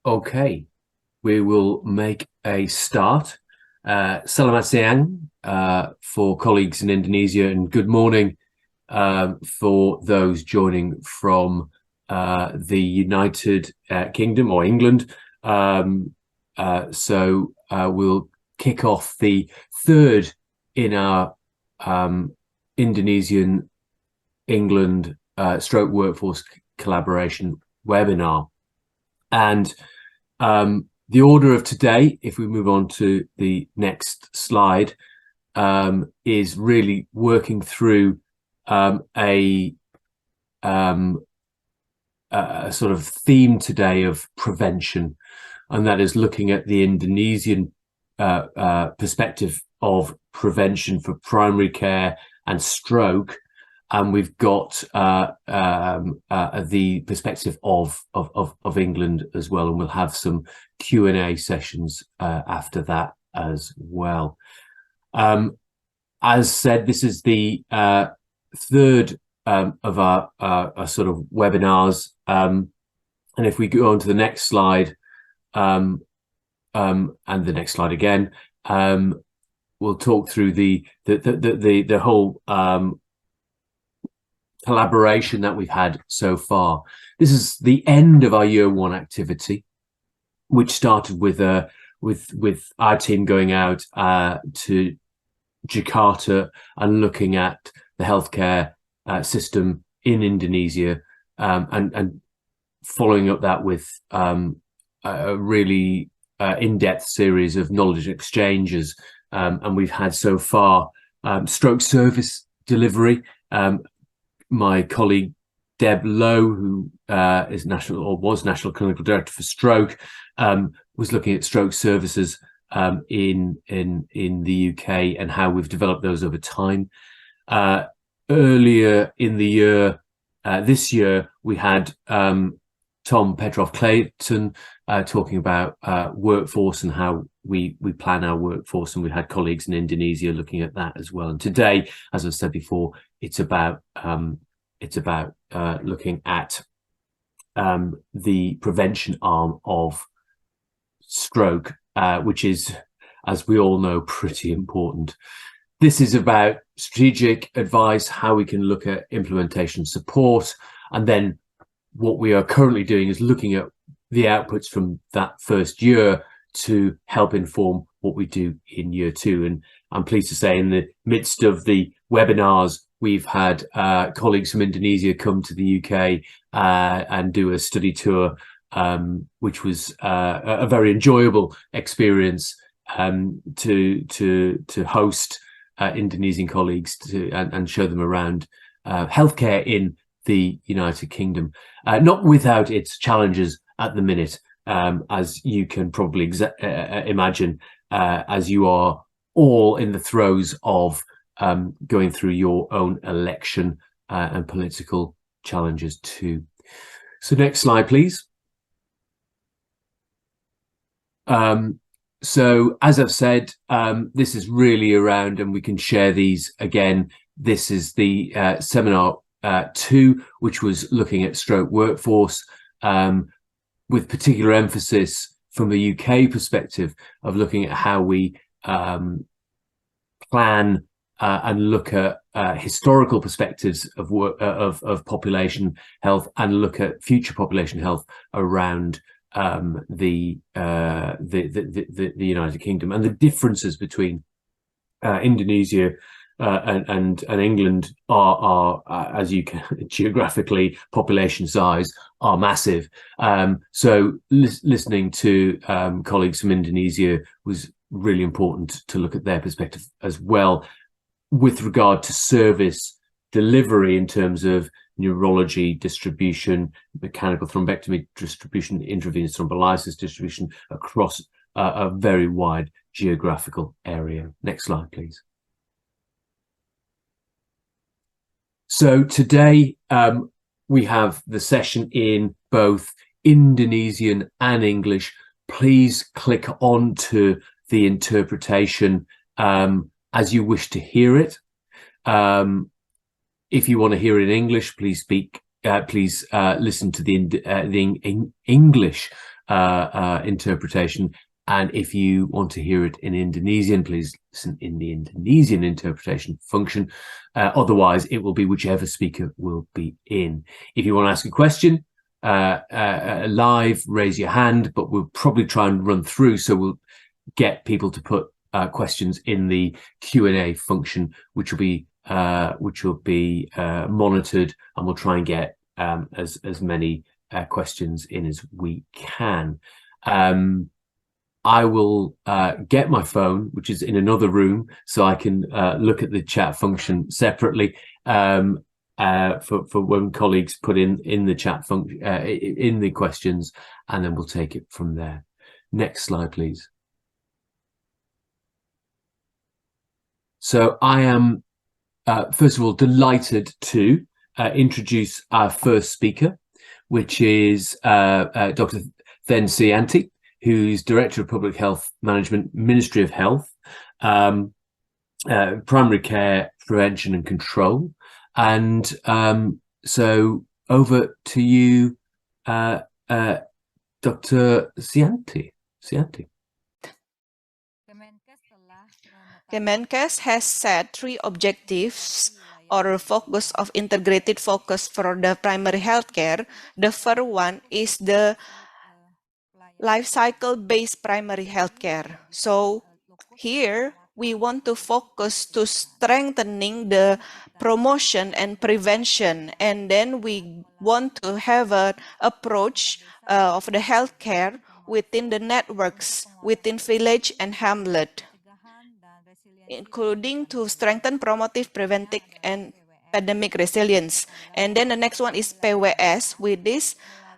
Okay, we will make a start. Selamat siang for colleagues in Indonesia, and good morning for those joining from the United Kingdom or England. We'll kick off the third in our Indonesian England stroke workforce collaboration webinar. And the order of today, if we move on to the next slide, is really working through a sort of theme today of prevention, and that is looking at the Indonesian perspective of prevention for primary care and stroke. And we've got the perspective of England as well, and we'll have some Q&A sessions after that as well. As said, this is the third of our sort of webinars, and if we go on to the next slide, and the next slide again, we'll talk through the whole collaboration that we've had so far. This is the end of our year one activity, which started with our team going out to Jakarta and looking at the healthcare system in Indonesia, and following up that with a really in-depth series of knowledge exchanges, and we've had so far stroke service delivery. My colleague Deb Lowe, who is was National Clinical Director for Stroke, was looking at stroke services in the UK and how we've developed those over time. Earlier in the year, this year, we had Tom Petrov-Clayton talking about workforce and how we plan our workforce, and we had colleagues in Indonesia looking at that as well. And today, as I said before, it's about looking at the prevention arm of stroke, which is, as we all know, pretty important. This is about strategic advice, how we can look at implementation support, and then what we are currently doing is looking at the outputs from that first year to help inform what we do in year two. And I'm pleased to say, in the midst of the webinars, we've had colleagues from Indonesia come to the UK and do a study tour, which was a very enjoyable experience to host Indonesian colleagues and show them around healthcare in the United Kingdom, not without its challenges at the minute, as you can probably imagine, as you are all in the throes of going through your own election and political challenges too. So next slide, please. So as I've said, this is really around, and we can share these again. This is the seminar 2, which was looking at stroke workforce, with particular emphasis from the UK perspective of looking at how we plan and look at historical perspectives of population health, and look at future population health around the United Kingdom, and the differences between Indonesia and England are as you can geographically, population size, are massive. So listening to colleagues from Indonesia was really important to look at their perspective as well, with regard to service delivery in terms of neurology distribution, mechanical thrombectomy distribution, intravenous thrombolysis distribution across a very wide geographical area. Next slide, please. So today we have the session in both Indonesian and English. Please click on to the interpretation as you wish to hear it. If you want to hear it in English, please listen to the English interpretation. And if you want to hear it in Indonesian, please listen in the Indonesian interpretation function. Otherwise, it will be whichever speaker will be in. If you want to ask a question live, raise your hand, but we'll probably try and run through, so we'll get people to put questions in the Q&A function, which will be monitored, and we'll try and get as many questions in as we can. I will get my phone, which is in another room, so I can look at the chat function separately for when colleagues put in the chat function in the questions, and then we'll take it from there. Next slide, please. So I am first of all delighted to introduce our first speaker, which is Dr. Suyanti, who's Director of Public Health Management, Ministry of Health, Primary Care, Prevention and Control. And so over to you, Dr. Suyanti. Kemenkes has set 3 objectives or focus of integrated focus for the primary healthcare. The first one is the life cycle based primary healthcare. So here we want to focus to strengthening the promotion and prevention, and then we want to have an approach of the healthcare within the networks, within village and hamlet, including to strengthen promotive, preventive, and pandemic resilience. And then the next one is PWS, with this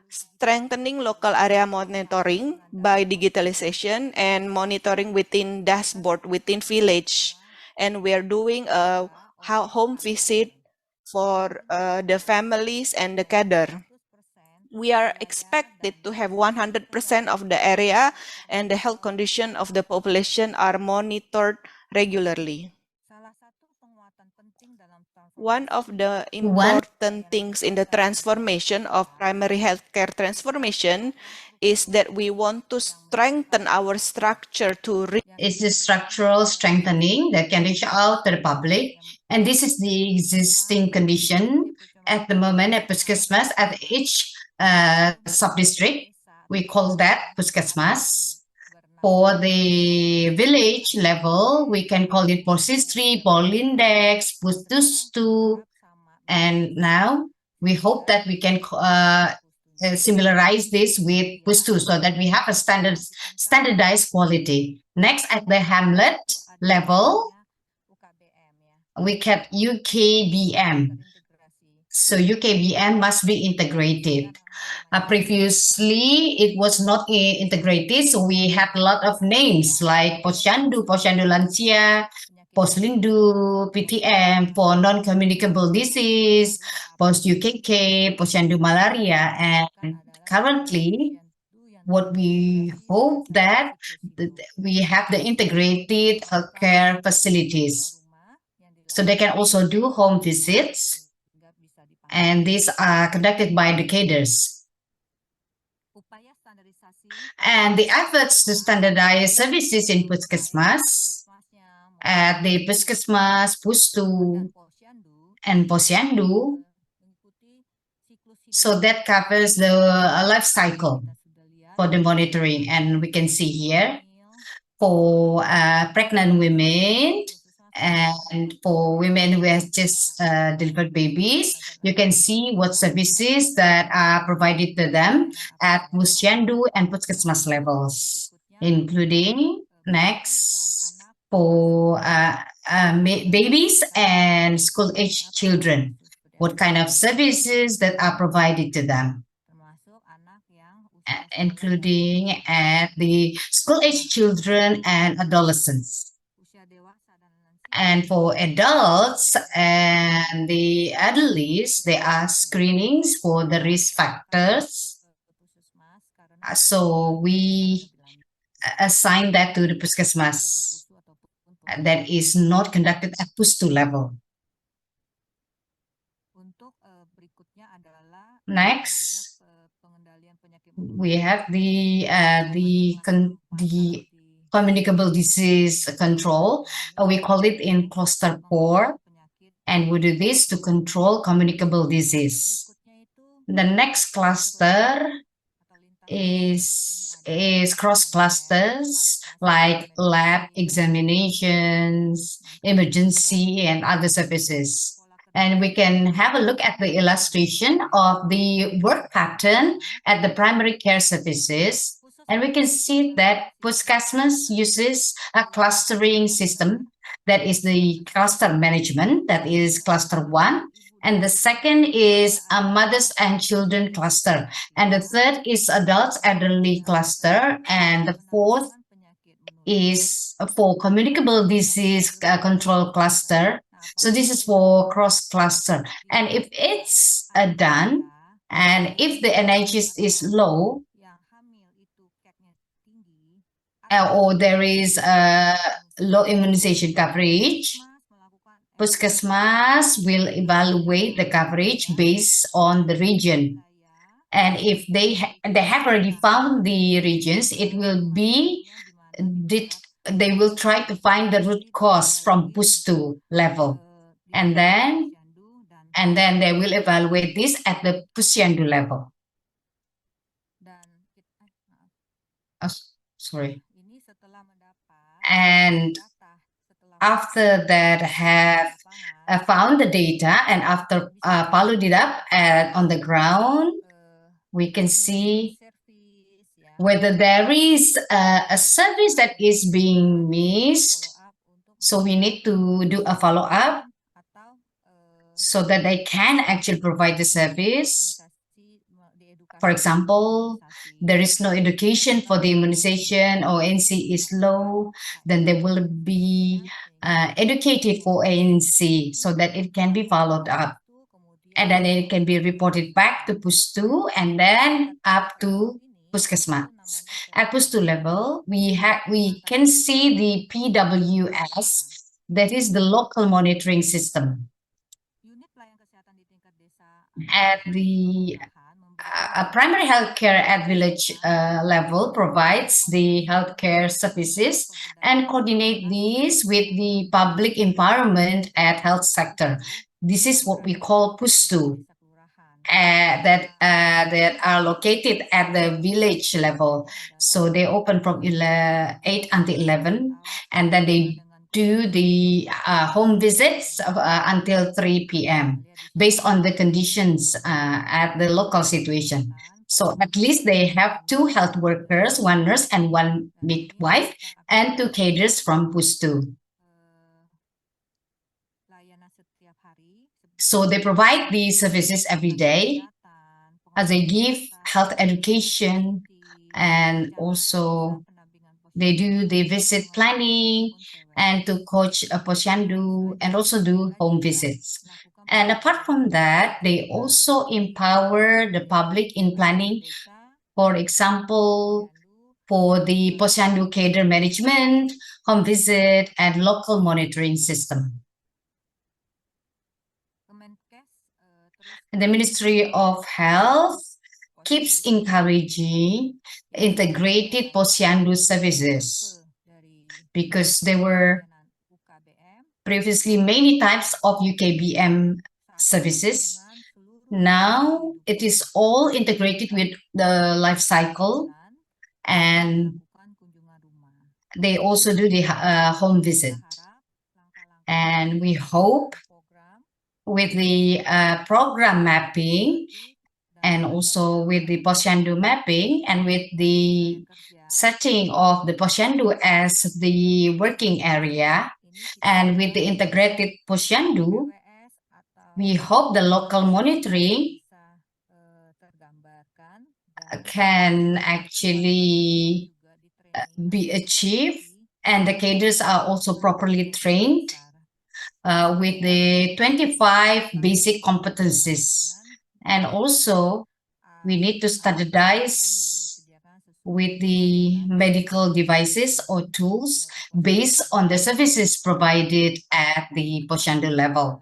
strengthening local area monitoring by digitalization and monitoring within dashboard within village. And we are doing a home visit for the families and the cadre. We are expected to have 100% of the area and the health condition of the population are monitored regularly. One of the important things in the transformation of primary healthcare transformation is that we want to strengthen our structure to is the structural strengthening that can reach out to the public. And this is the existing condition at the moment at Puskesmas at each sub-district. We call that Puskesmas. For the village level, we can call it Posistri, Polindex, Pustustu, and now we hope that we can similarize this with Pustu so that we have a standardized quality. Next, at the hamlet level, we get UKBM. So UKBM must be integrated. Previously, it was not integrated, so we had a lot of names like Posyandu Lansia, Poslindu, PTM for non-communicable disease, Pos-UKK, Posyandu malaria, and currently, what we hope that we have the integrated healthcare facilities. So they can also do home visits, and these are conducted by the cadres. And the efforts to standardize services in Puskesmas, at the Puskesmas, Pustu, and Posyandu, so that covers the life cycle for the monitoring. And we can see here for pregnant women and for women who have just delivered babies, you can see what services that are provided to them at Posyandu and Puskesmas levels, including next for babies and school-age children, what kind of services that are provided to them, including at the school-age children and adolescents. And for adults and the elderlies, there are screenings for the risk factors. So we assign that to the Puskesmas that is not conducted at Pustu level. Next, we have the communicable disease control. We call it in cluster 4, and we do this to control communicable disease. The next cluster is cross clusters like lab examinations, emergency, and other services. And we can have a look at the illustration of the work pattern at the primary care services. And we can see that Puskesmas uses a clustering system, that is the cluster management, that is cluster 1. And the second is a mothers and children cluster. And the third is adults elderly cluster. And the fourth is for communicable disease control cluster. So this is for cross cluster. And if it's done, and if the NHS is low, or there is a low immunization coverage, Puskesmas will evaluate the coverage based on the region. And if they have already found the regions, it will be they will try to find the root cause from Pustu level. And then they will evaluate this at the Pusyandu level. Oh, sorry. And after that have found the data, and after followed it up on the ground, we can see whether there is a service that is being missed. So we need to do a follow-up so that they can actually provide the service. For example, there is no education for the immunization, or ANC is low, then they will be educated for ANC so that it can be followed up. And then it can be reported back to Pustu and then up to Puskesmas. At Pustu level, we can see the PWS, that is the local monitoring system. At the primary healthcare at village level provides the healthcare services and coordinate these with the public environment at health sector. This is what we call Pustu, that are located at the village level. So they open from 8 until 11, and then they do the home visits until 3 p.m. based on the conditions at the local situation. So at least they have 2 health workers, 1 nurse and 1 midwife, and 2 cadres from Pustu. So they provide these services every day, as they give health education, and also they do the visit planning and to coach a Posyandu, and also do home visits. And apart from that, they also empower the public in planning, for example, for the Posyandu cadre management, home visit, and local monitoring system. And the Ministry of Health keeps encouraging integrated Posyandu services, because there were previously many types of UKBM services. Now it is all integrated with the life cycle, and they also do the home visit. And we hope with the program mapping, and also with the Posyandu mapping, and with the setting of the Posyandu as the working area, and with the integrated Posyandu, we hope the local monitoring can actually be achieved, and the cadres are also properly trained with the 25 basic competencies. And also we need to standardize with the medical devices or tools based on the services provided at the Posyandu level.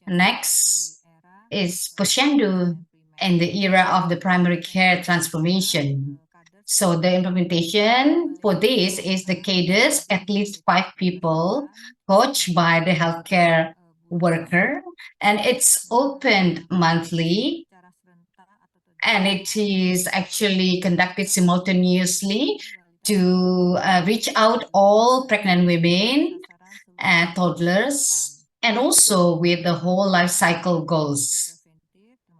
Next is Posyandu in the era of the primary care transformation. So the implementation for this is the cadres, at least 5 people, coached by the healthcare worker, and it's opened monthly, and it is actually conducted simultaneously to reach out all pregnant women and toddlers, and also with the whole life cycle goals.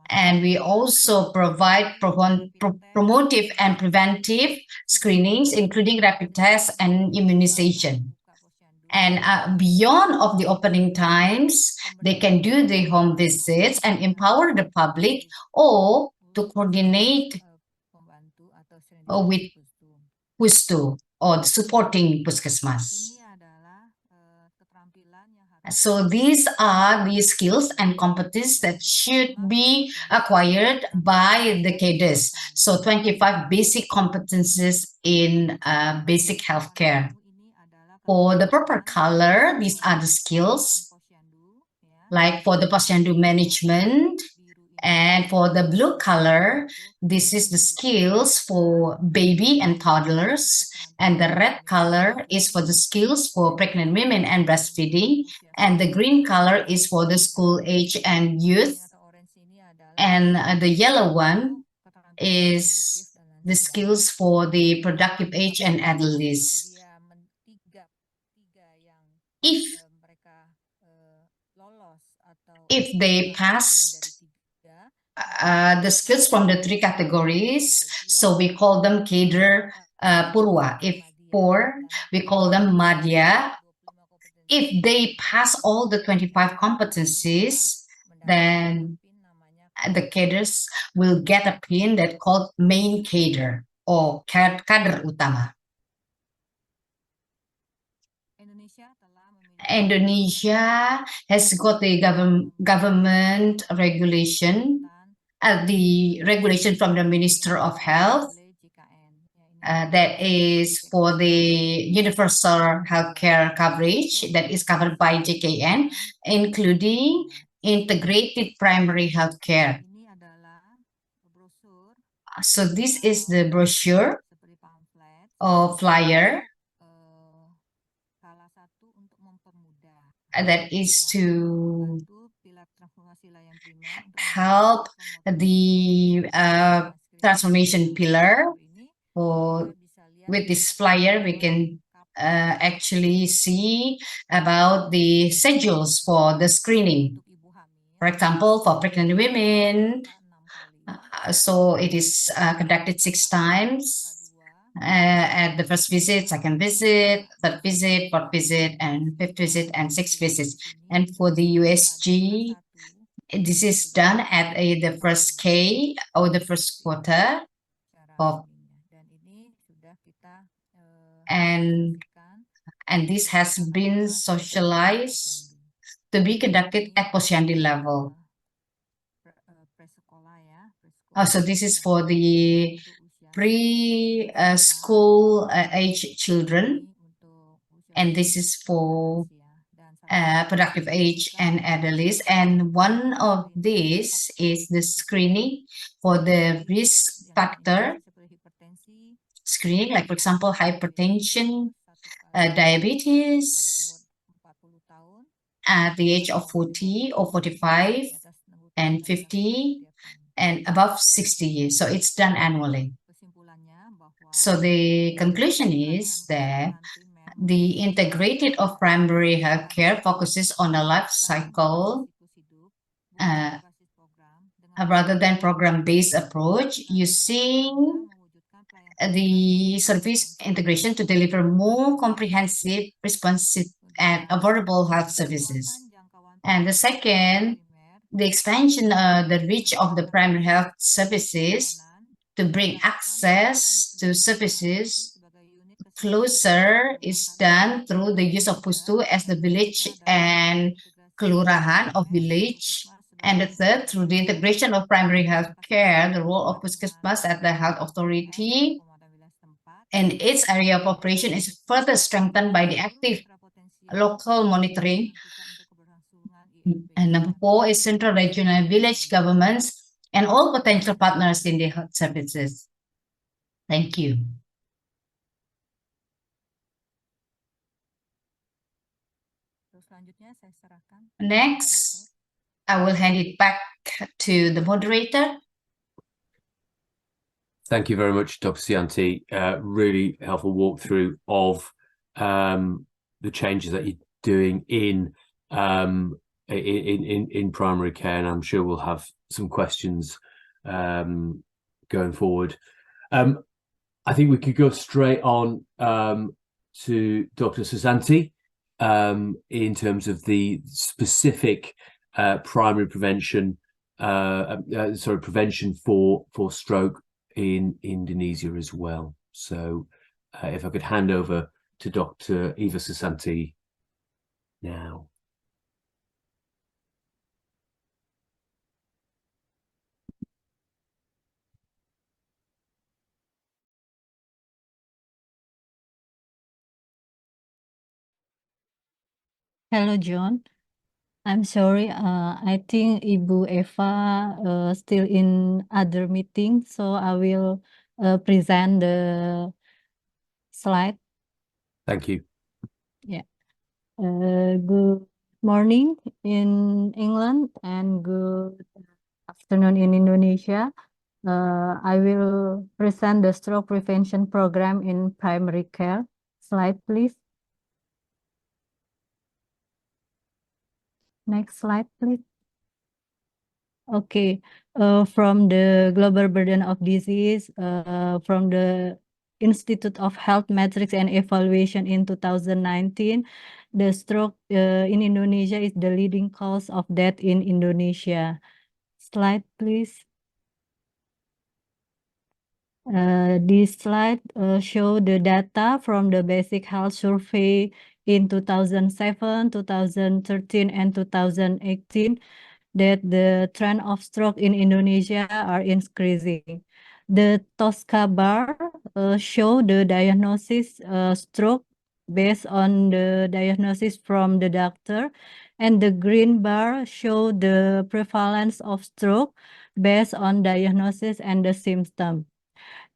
And we also provide promotive and preventive screenings, including rapid tests and immunization. And beyond of the opening times, they can do the home visits and empower the public or to coordinate with Pustu or supporting Puskesmas. So these are the skills and competencies that should be acquired by the cadres. So 25 basic competencies in basic healthcare. For the purple color, these are the skills, like for the posyandu management. And for the blue color, this is the skills for baby and toddlers. And the red color is for the skills for pregnant women and breastfeeding. And the green color is for the school age and youth. And the yellow one is the skills for the productive age and adolescents. If they passed the skills from the 3 categories, so we call them cadre purwa. If poor, we call them madhya. If they pass all the 25 competencies, then the cadres will get a pin that called main cadre or kader utama. Indonesia has got the government regulation, the regulation from the Minister of Health, that is for the universal healthcare coverage that is covered by JKN, including integrated primary healthcare. So this is the brochure or flyer that is to help the transformation pillar. With this flyer, we can actually see about the schedules for the screening. For example, for pregnant women, so it is conducted 6 times. At the first visit, second visit, third visit, fourth visit, and fifth visit, and 6th visits. And for the USG, this is done at the first K or the first quarter of, and this has been socialized to be conducted at posyandu level. So this is for the pre-school age children, and this is for productive age and adolescents. And one of these is the screening for the risk factor screening, like for example, hypertension, diabetes at the age of 40 or 45 and 50 and above 60 years. So it's done annually. So the conclusion is that the integrated of primary healthcare focuses on a life cycle rather than program-based approach, using the service integration to deliver more comprehensive, responsive, and affordable health services. And the second, the expansion of the reach of the primary health services to bring access to services closer is done through the use of Pustu as the village and kelurahan of village. And the third, through the integration of primary health care, the role of Puskesmas as the health authority and its area of operation is further strengthened by the active local monitoring. And number 4 is central, regional, village governments and all potential partners in the health services. Thank you. Next, I will hand it back to the moderator. Thank you very much, Dr. Suyanti. Really helpful walkthrough of the changes that you're doing in primary care, and I'm sure we'll have some questions going forward. I think we could go straight on to Dr. Susanti in terms of the specific primary prevention, prevention for stroke in Indonesia as well. So if I could hand over to Dr. Eva Susanti now. Hello, John. I'm sorry, I think Ibu Eva still in other meeting, so I will present the slide. Thank you. Yeah. Good morning in England and good afternoon in Indonesia. I will present the stroke prevention program in primary care. Slide, please. Next slide, please. Okay, from the global burden of disease, from the Institute of Health Metrics and Evaluation in 2019, the stroke in Indonesia is the leading cause of death in Indonesia. Slide, please. This slide show the data from the Basic Health Survey in 2007, 2013, and 2018. That the trend of stroke in Indonesia are increasing. The Tosca bar show the diagnosis stroke based on the diagnosis from the doctor, and the green bar show the prevalence of stroke based on diagnosis and the symptom.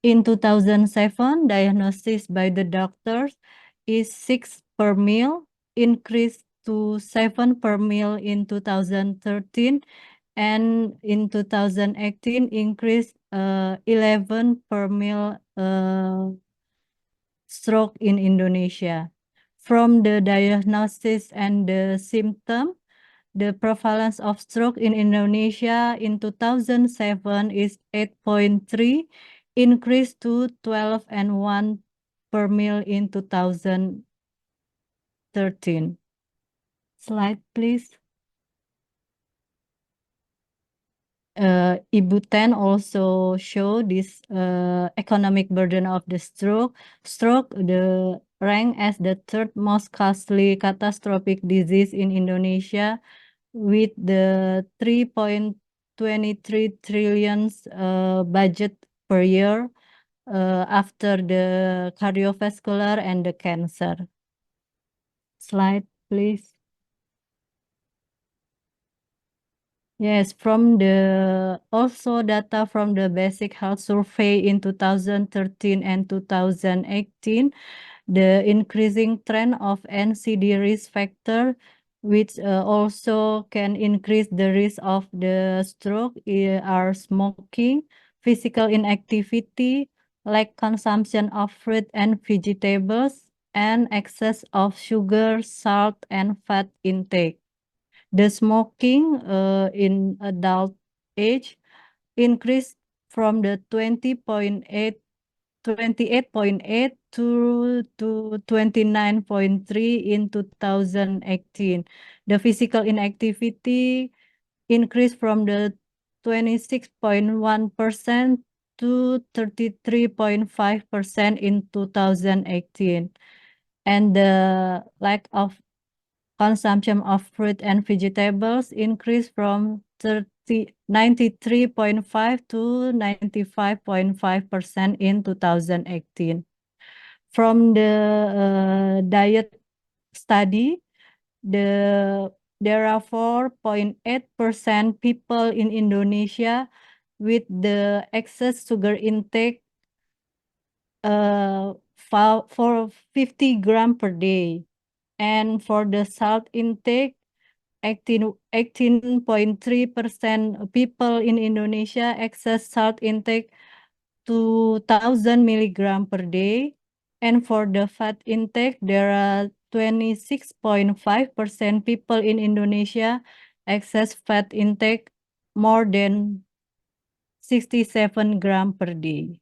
In 2007, diagnosis by the doctors is 6 per mil, increased to 7 per mil in 2013, and in 2018 increased 11 per mil stroke in Indonesia. From the diagnosis and the symptom, the prevalence of stroke in Indonesia in 2007 is 8.3, increased to 12 and 1 per mil in 2013. Slide, please. Ibu Ten also show this economic burden of the stroke. Stroke the rank as the third most costly catastrophic disease in Indonesia, with the 3.23 trillion budget per year after the cardiovascular and the cancer. Slide, please. Yes, from the also data from the Basic Health Survey in 2013 and 2018, the increasing trend of NCD risk factor, which also can increase the risk of the stroke, are smoking, physical inactivity, lack consumption of fruit and vegetables, and excess of sugar, salt, and fat intake. The smoking in adult age increased from the 28.8 to 29.3 in 2018. The physical inactivity increased from the 26.1% to 33.5% in 2018. And the lack of consumption of fruit and vegetables increased from 93.5 to 95.5% in 2018. From the diet study, there are 4.8% people in Indonesia with the excess sugar intake for 50 gram per day. And for the salt intake, 18.3% people in Indonesia excess salt intake 2,000 milligram per day. And for the fat intake, there are 26.5% people in Indonesia excess fat intake more than 67 gram per day.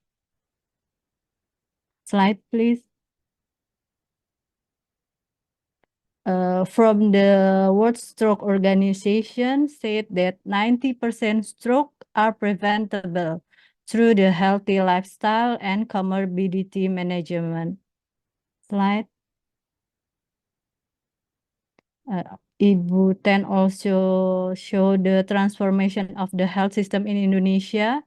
Slide, please. From the World Stroke Organization said that 90% stroke are preventable through the healthy lifestyle and comorbidity management. Slide. Ibu Ten also show the transformation of the health system in Indonesia.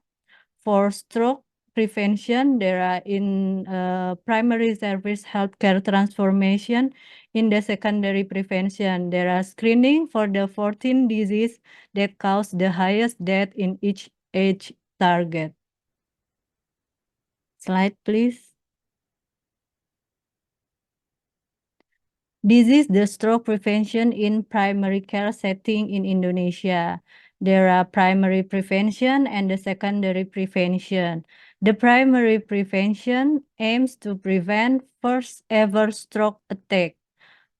For stroke prevention, there are in primary service healthcare transformation. In the secondary prevention, there are screening for the 14 diseases that cause the highest death in each age target. Slide, please. This is the stroke prevention in primary care setting in Indonesia. There are primary prevention and the secondary prevention. The primary prevention aims to prevent first ever stroke attack.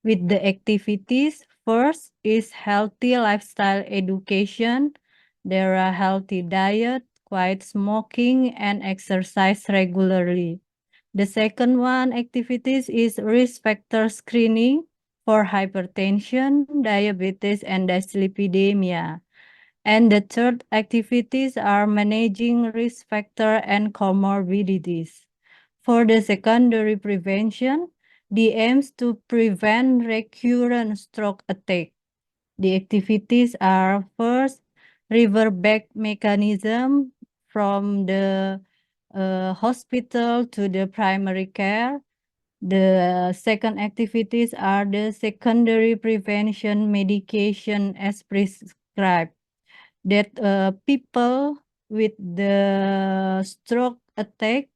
With the activities, first is healthy lifestyle education. There are healthy diet, quiet smoking, and exercise regularly. The second one activities is risk factor screening for hypertension, diabetes, and dyslipidemia. And the third activities are managing risk factor and comorbidities. For the secondary prevention, the aims to prevent recurrent stroke attack. The activities are first, riverback mechanism from the hospital to the primary care. The second activities are the secondary prevention medication as prescribed. That people with the stroke attack,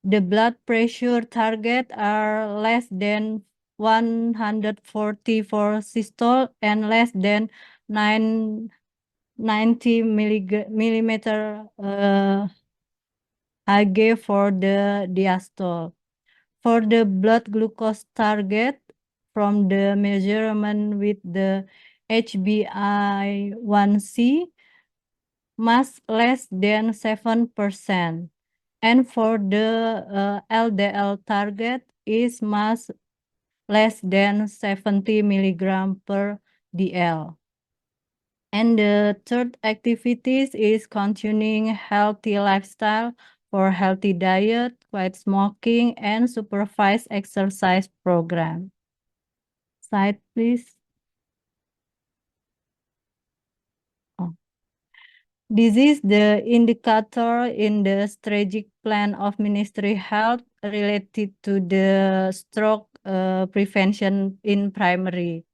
the blood pressure target are less than 140 for systole and less than 90 millimeter Hg for the diastole. For the blood glucose target from the measurement with the HbA1c must less than 7%. And for the LDL target is must less than 70 milligram per dl. And the third activities is continuing healthy lifestyle for healthy diet, quiet smoking, and supervised exercise program. Slide, please. Oh. This is the indicator in the strategic plan of Ministry Health related to the stroke prevention in primary.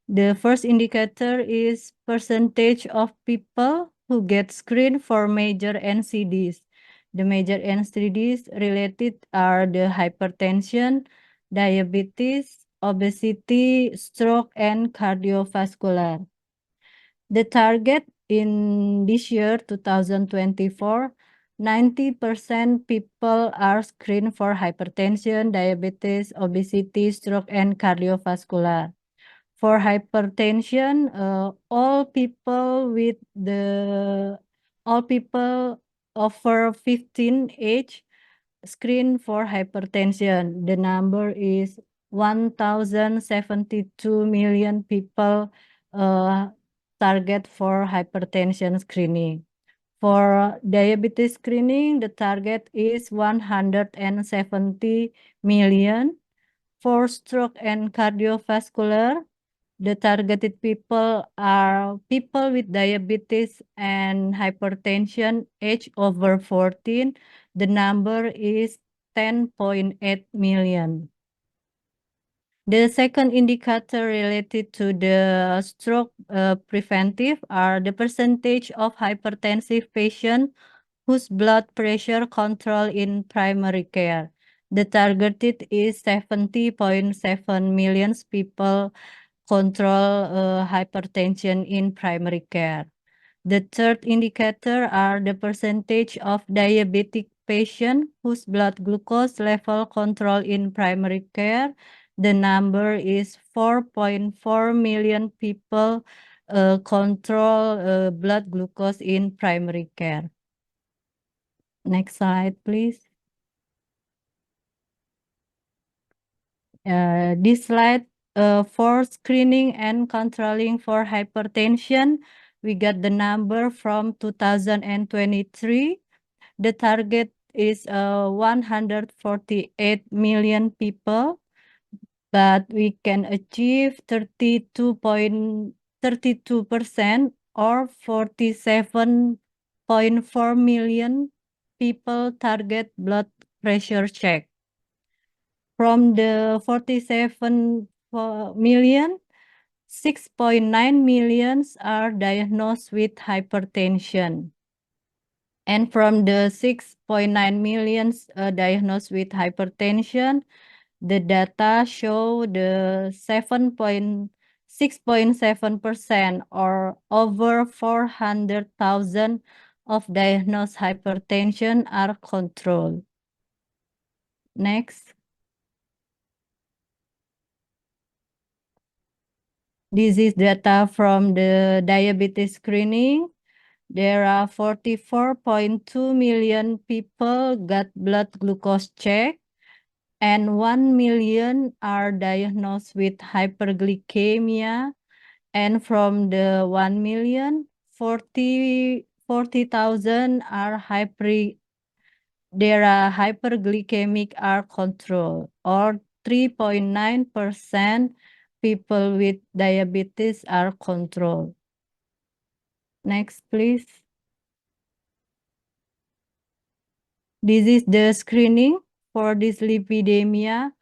The first indicator is percentage of people who get screened for major NCDs. The major NCDs related are the hypertension, diabetes, obesity, stroke, and cardiovascular. The target in this year, 2024, 90% people are screened for hypertension, diabetes, obesity, stroke, and cardiovascular. For hypertension, all people over 15 age screen for hypertension. The number is 1,072 million people target for hypertension screening. For diabetes screening, the target is 170 million. For stroke and cardiovascular, the targeted people are people with diabetes and hypertension age over 14. The number is 10.8 million. The second indicator related to the stroke preventive are the percentage of hypertensive patients whose blood pressure control in primary care. The targeted is 70.7 million people control hypertension in primary care. The third indicator are the percentage of diabetic patients whose blood glucose level control in primary care. The number is 4.4 million people control blood glucose in primary care. Next slide, please. This slide for screening and controlling for hypertension, we got the number from 2023. The target is 148 million people, but we can achieve 32% or 47.4 million people target blood pressure check. From the 47 million, 6.9 millions are diagnosed with hypertension. And from the 6.9 millions diagnosed with hypertension, the data show the 6.7% or over 400,000 of diagnosed hypertension are controlled. Next. This is data from the diabetes screening. There are 44.2 million people got blood glucose check, and 1 million are diagnosed with hyperglycemia. And from the 1 million, 40,000 are hyperglycemic are controlled, or 3.9% people with diabetes are controlled. Next, please. This is the screening for dyslipidemia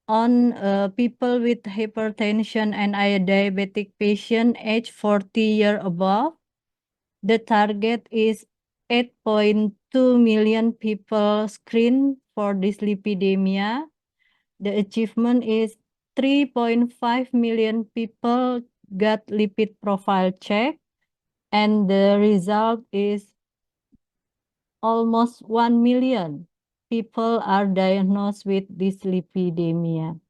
on people with hypertension and diabetic patient age 40 years above. The target is 8.2 million people screened for dyslipidemia. The achievement is 3.5 million people got lipid profile check, and the result is almost 1 million people are diagnosed with dyslipidemia.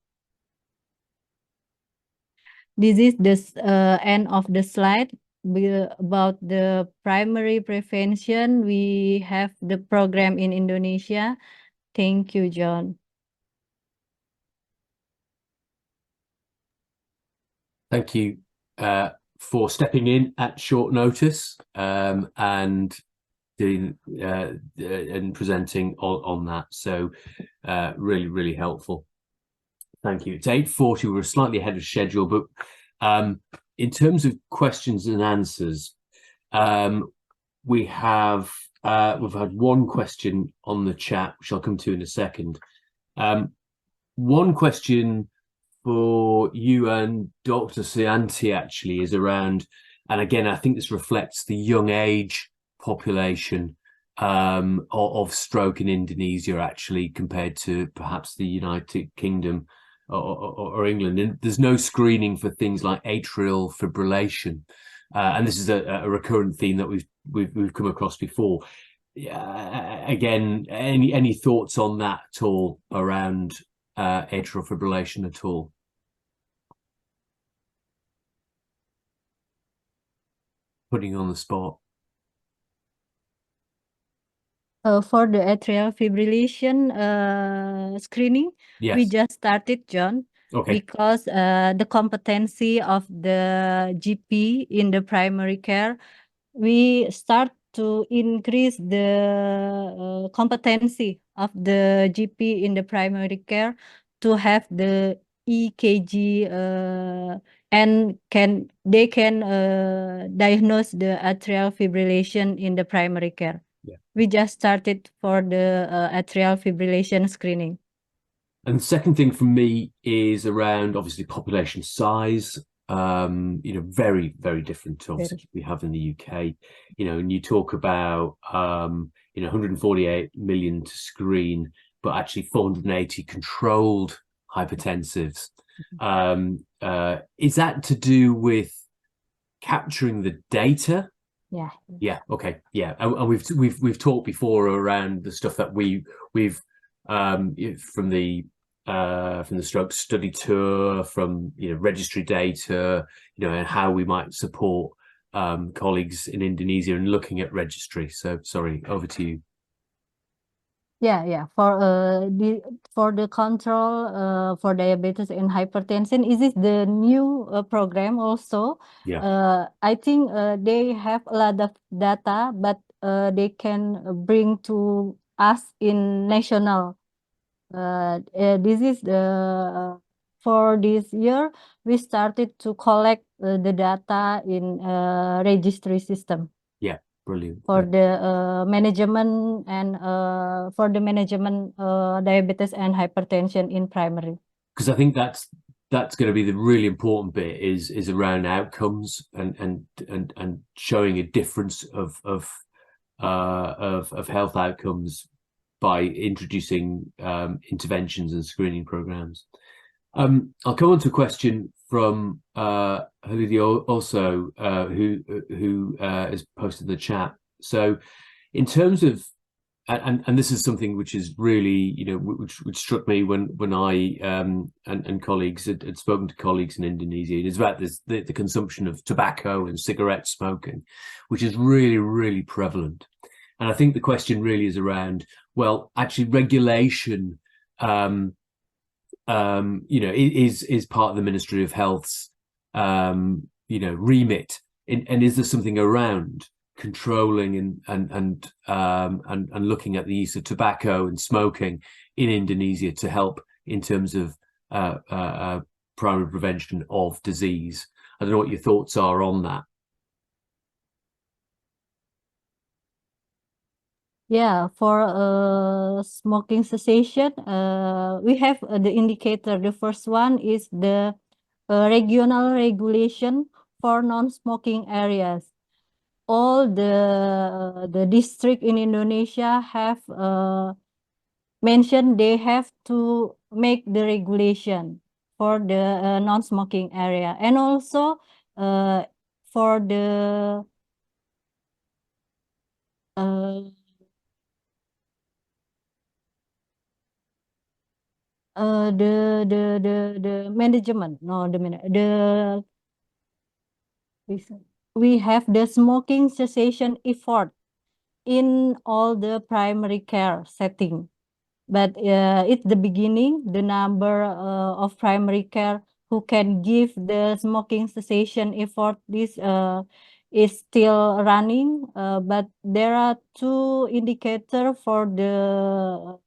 This is the end of the slide. About the primary prevention, we have the program in Indonesia. Thank you, John. Thank you for stepping in at short notice and doing and presenting on that. So really, really helpful. Thank you. It's 8:40. We're slightly ahead of schedule, but in terms of questions and answers, we've had one question on the chat, which I'll come to in a second. One question for you and Dr. Suyanti actually is around, and again, I think this reflects the young age population of stroke in Indonesia actually compared to perhaps the United Kingdom or England. And there's no screening for things like atrial fibrillation, and this is a recurrent theme that we've come across before. Again, any thoughts on that at all around atrial fibrillation at all? Putting you on the spot. For the atrial fibrillation screening, yes, we just started, John, because the competency of the GP in the primary care, we start to increase the competency of the GP in the primary care to have the EKG and they can diagnose the atrial fibrillation in the primary care. We just started for the atrial fibrillation screening. And the second thing for me is around obviously population size. Very, very different to obviously we have in the UK. And you talk about 148 million to screen, but actually 480 controlled hypertensives. Is that to do with capturing the data? Yeah. Okay. Yeah. And we've talked before around the stuff that we've from the stroke study tour, from registry data, and how we might support colleagues in Indonesia and looking at registry. So sorry, over to you. Yeah. For the control for diabetes and hypertension, is this the new program also? Yeah. I think they have a lot of data, but they can bring to us in national. This is the for this year we started to collect the data in registry system. Yeah. Brilliant. For the management and for the management diabetes and hypertension in primary. Because I think that's going to be the really important bit is around outcomes and showing a difference of health outcomes by introducing interventions and screening programs. I'll come on to a question from Halidi also, who has posted the chat. So in terms of, and this is something which is really, which struck me when I and colleagues had spoken to colleagues in Indonesia. It is about the consumption of tobacco and cigarette smoking, which is really, really prevalent. And I think the question really is around, well, actually regulation, is part of the Ministry of Health's, remit, and is there something around controlling and looking at the use of tobacco and smoking in Indonesia to help in terms of primary prevention of disease? I don't know what your thoughts are on that. Yeah, for smoking cessation, we have the indicator. The first one is the regional regulation for non-smoking areas. All the district in Indonesia have mentioned they have to make the regulation for the non-smoking area, and also for the the management, no, we have the smoking cessation effort in all the primary care setting, but it's the beginning. The number of primary care who can give the smoking cessation effort, this is still running, but there are two indicators for the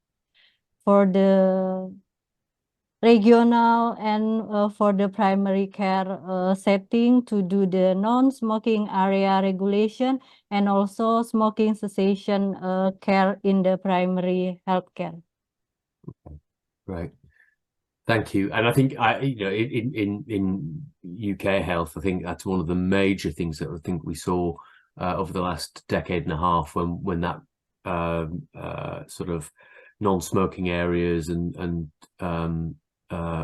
regional and for the primary care setting to do the non-smoking area regulation and also smoking cessation care in the primary healthcare. Okay, right. Thank you. And I think in UK health, I think that's one of the major things that I think we saw over the last decade and a half when that sort of non-smoking areas and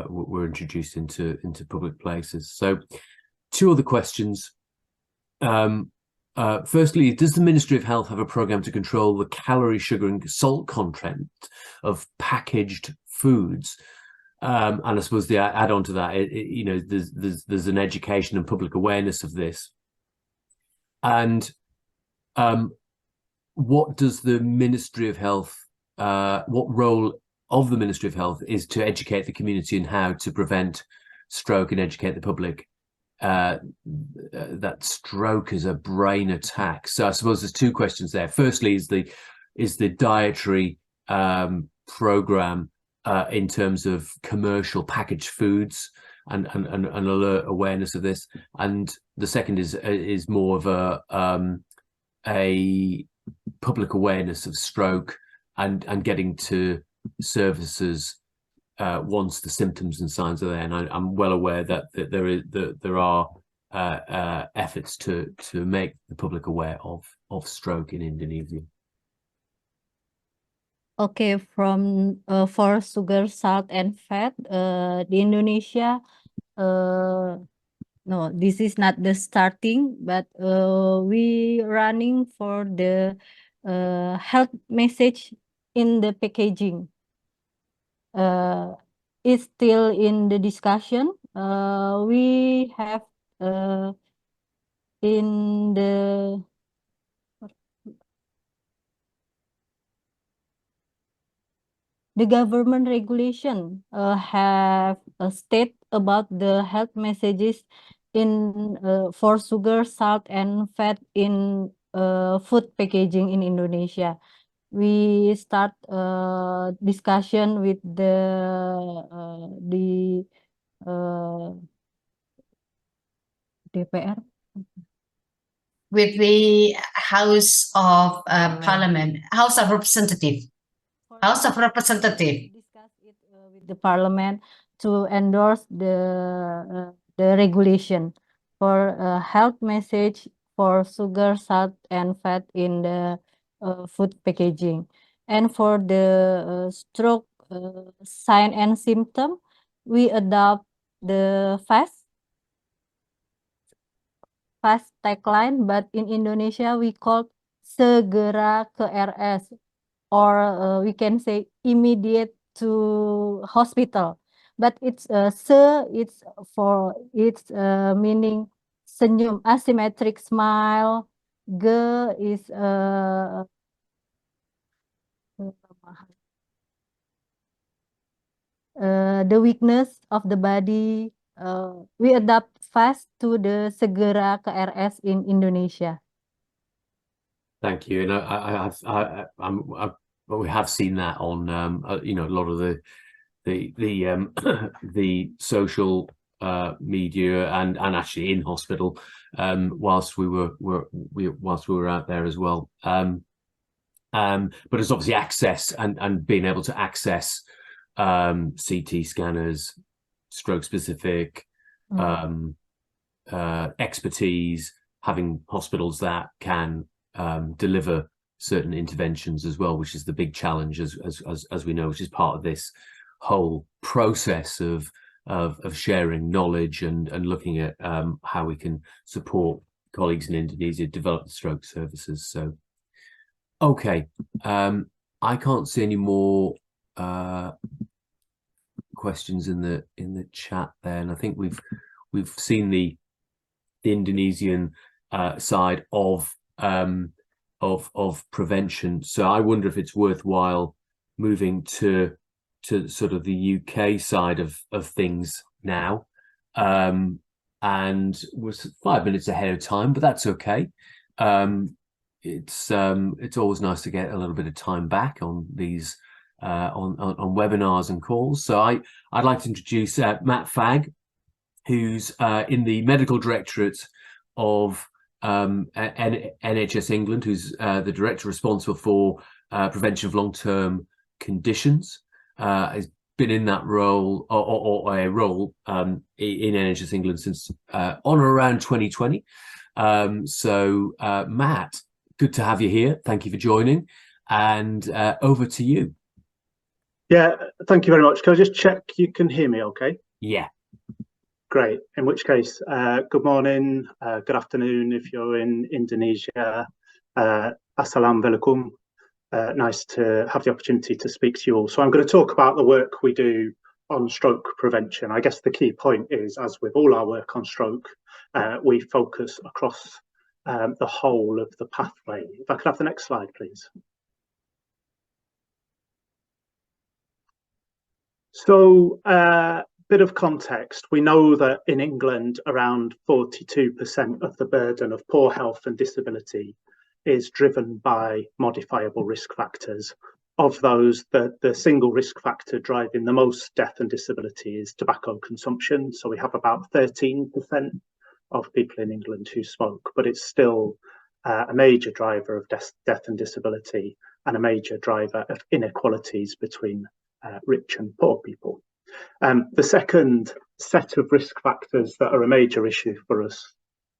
were introduced into public places. So, two other questions. Firstly, does the Ministry of Health have a program to control the calorie, sugar, and salt content of packaged foods? And I suppose the add-on to that, there's an education and public awareness of this. And what does the Ministry of Health, what role of the Ministry of Health is to educate the community in how to prevent stroke and educate the public that stroke is a brain attack? So I suppose there's two questions there. Firstly, is the dietary program in terms of commercial packaged foods and alert awareness of this, and the second is more of a public awareness of stroke and getting to services once the symptoms and signs are there. And I'm well aware that there are efforts to make the public aware of stroke in Indonesia. Okay, from for sugar, salt, and fat, the Indonesia, no, this is not the starting, but we running for the health message in the packaging. It's still in the discussion. We have in the government regulation have a state about the health messages in for sugar, salt, and fat in food packaging in Indonesia. We start discussion with the DPR. With the House of Parliament, House of Representative. House of Representative. Discuss it with the Parliament to endorse the regulation for health message for sugar, salt, and fat in the food packaging. And for the stroke sign and symptom, we adopt the fast tagline, but in Indonesia we call segera ke RS, or we can say immediate to hospital. But it's it's for its meaning senyum, asymmetric smile. Ge is the weakness of the body. We adapt fast to the segera ke RS in Indonesia. Thank you. And we have seen that on you know, a lot of the social media and actually in hospital whilst we were out there as well. But it's obviously access and being able to access CT scanners, stroke specific expertise, having hospitals that can deliver certain interventions as well, which is the big challenge, as we know, which is part of this whole process of sharing knowledge and looking at how we can support colleagues in Indonesia develop the stroke services. So, okay, I can't see any more questions in the chat there, and I think we've seen the Indonesian side of prevention. So I wonder if it's worthwhile moving to sort of the UK side of things now. And we're 5 minutes ahead of time, but that's okay. It's always nice to get a little bit of time back on these on webinars and calls. So I'd like to introduce Matt Fagg, who's in the medical directorate of NHS England, who's the director responsible for prevention of long-term conditions. Has been in that role or a role in NHS England since on or around 2020. So Matt, good to have you here. Thank you for joining, and over to you. Yeah, thank you very much. Can I just check you can hear me okay? Yeah. Great. In which case, good morning, good afternoon if you're in Indonesia. Assalamualaikum. Nice to have the opportunity to speak to you all. So I'm going to talk about the work we do on stroke prevention. I guess the key point is, as with all our work on stroke, we focus across the whole of the pathway. If I could have the next slide, please. So, bit of context. We know that in England, around 42% of the burden of poor health and disability is driven by modifiable risk factors. Of those, the single risk factor driving the most death and disability is tobacco consumption. So we have about 13% of people in England who smoke, but it's still a major driver of death and disability, and a major driver of inequalities between rich and poor people. The second set of risk factors that are a major issue for us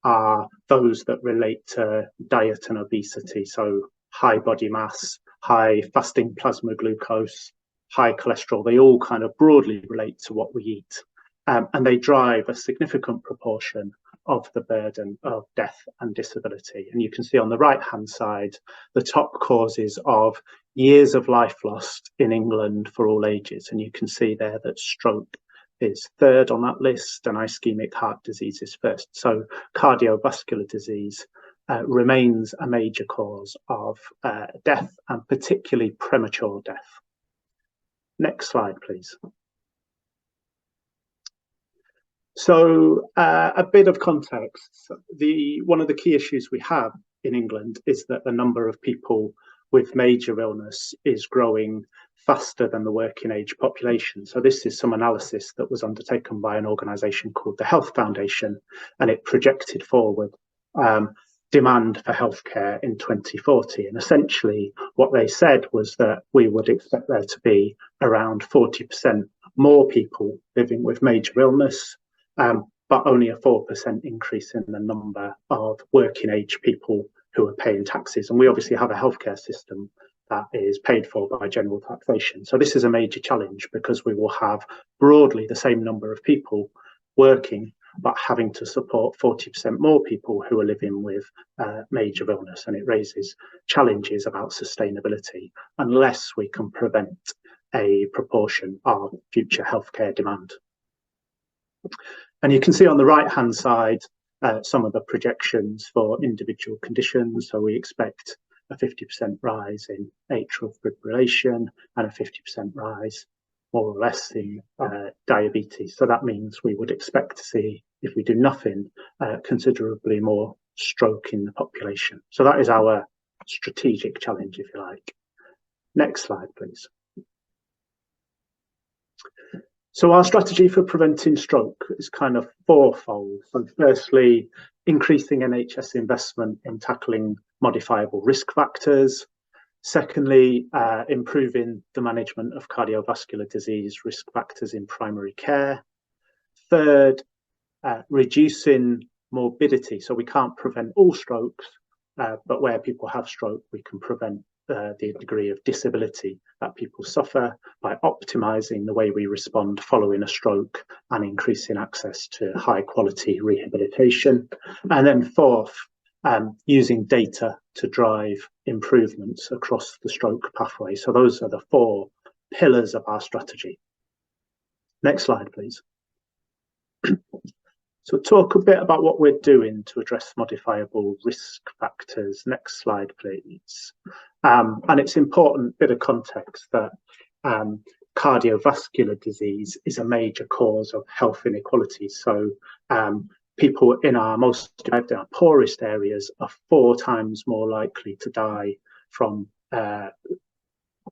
are those that relate to diet and obesity. So high body mass, high fasting plasma glucose, high cholesterol, they all kind of broadly relate to what we eat. And they drive a significant proportion of the burden of death and disability. And you can see on the right-hand side, the top causes of years of life lost in England for all ages. And you can see there that stroke is third on that list and ischemic heart disease is first. So cardiovascular disease remains a major cause of death, and particularly premature death. Next slide, please. So a bit of context. One of the key issues we have in England is that the number of people with major illness is growing faster than the working age population. So this is some analysis that was undertaken by an organisation called the Health Foundation, and it projected forward demand for healthcare in 2040. And essentially what they said was that we would expect there to be around 40% more people living with major illness, but only a 4% increase in the number of working age people who are paying taxes. And we obviously have a healthcare system that is paid for by general taxation. So this is a major challenge because we will have broadly the same number of people working, but having to support 40% more people who are living with major illness. And it raises challenges about sustainability unless we can prevent a proportion of future healthcare demand. And you can see on the right-hand side some of the projections for individual conditions. So we expect a 50% rise in atrial fibrillation and a 50% rise, more or less, in diabetes. So that means we would expect to see, if we do nothing, considerably more stroke in the population. So that is our strategic challenge, if you like. Next slide, please. So our strategy for preventing stroke is kind of fourfold. So firstly, increasing NHS investment in tackling modifiable risk factors. Secondly, improving the management of cardiovascular disease risk factors in primary care. Third, reducing morbidity. So we can't prevent all strokes, but where people have stroke, we can prevent the degree of disability that people suffer by optimizing the way we respond following a stroke and increasing access to high quality rehabilitation. And then fourth, using data to drive improvements across the stroke pathway. So those are the four pillars of our strategy. Next slide, please. So talk a bit about what we're doing to address modifiable risk factors. Next slide, please. And it's important, bit of context, that cardiovascular disease is a major cause of health inequalities. So people in our poorest areas are 4 times more likely to die from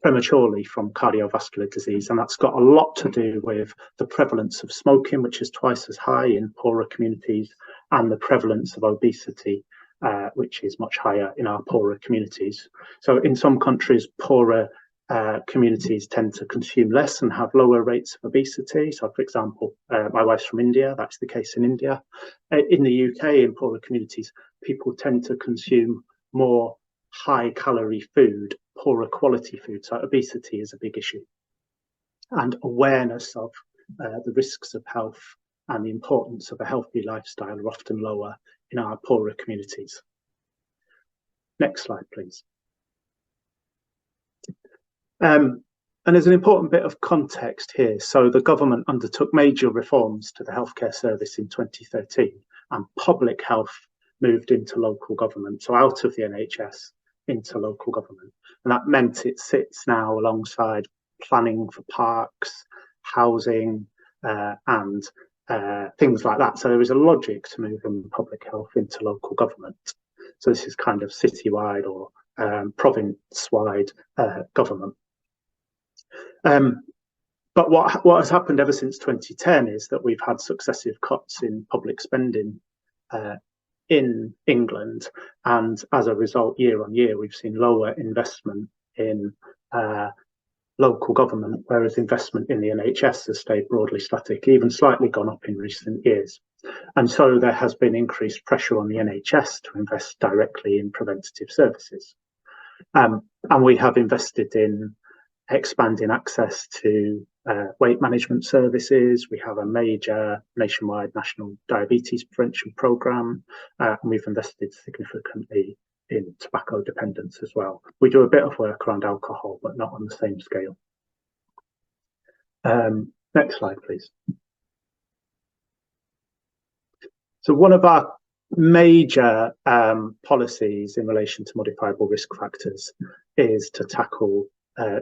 prematurely from cardiovascular disease, and that's got a lot to do with the prevalence of smoking, which is twice as high in poorer communities, and the prevalence of obesity, which is much higher in our poorer communities. So in some countries, poorer communities tend to consume less and have lower rates of obesity. So for example, my wife's from India, that's the case in India. In the UK, in poorer communities, people tend to consume more high calorie food, poorer quality food. So obesity is a big issue. And awareness of the risks of health and the importance of a healthy lifestyle are often lower in our poorer communities. Next slide, please. And there's an important bit of context here. So the government undertook major reforms to the healthcare service in 2013, and public health moved into local government, so out of the NHS into local government. And that meant it sits now alongside planning for parks, housing, and things like that. So there is a logic to moving public health into local government. So this is kind of citywide or province-wide government. But what has happened ever since 2010 is that we've had successive cuts in public spending in England, and as a result, year on year, we've seen lower investment in local government, whereas investment in the NHS has stayed broadly static, even slightly gone up in recent years. And so there has been increased pressure on the NHS to invest directly in preventative services. And we have invested in expanding access to weight management services. We have a major nationwide national diabetes prevention programme, and we've invested significantly in tobacco dependence as well. We do a bit of work around alcohol, but not on the same scale. Next slide, please. So one of our major policies in relation to modifiable risk factors is to tackle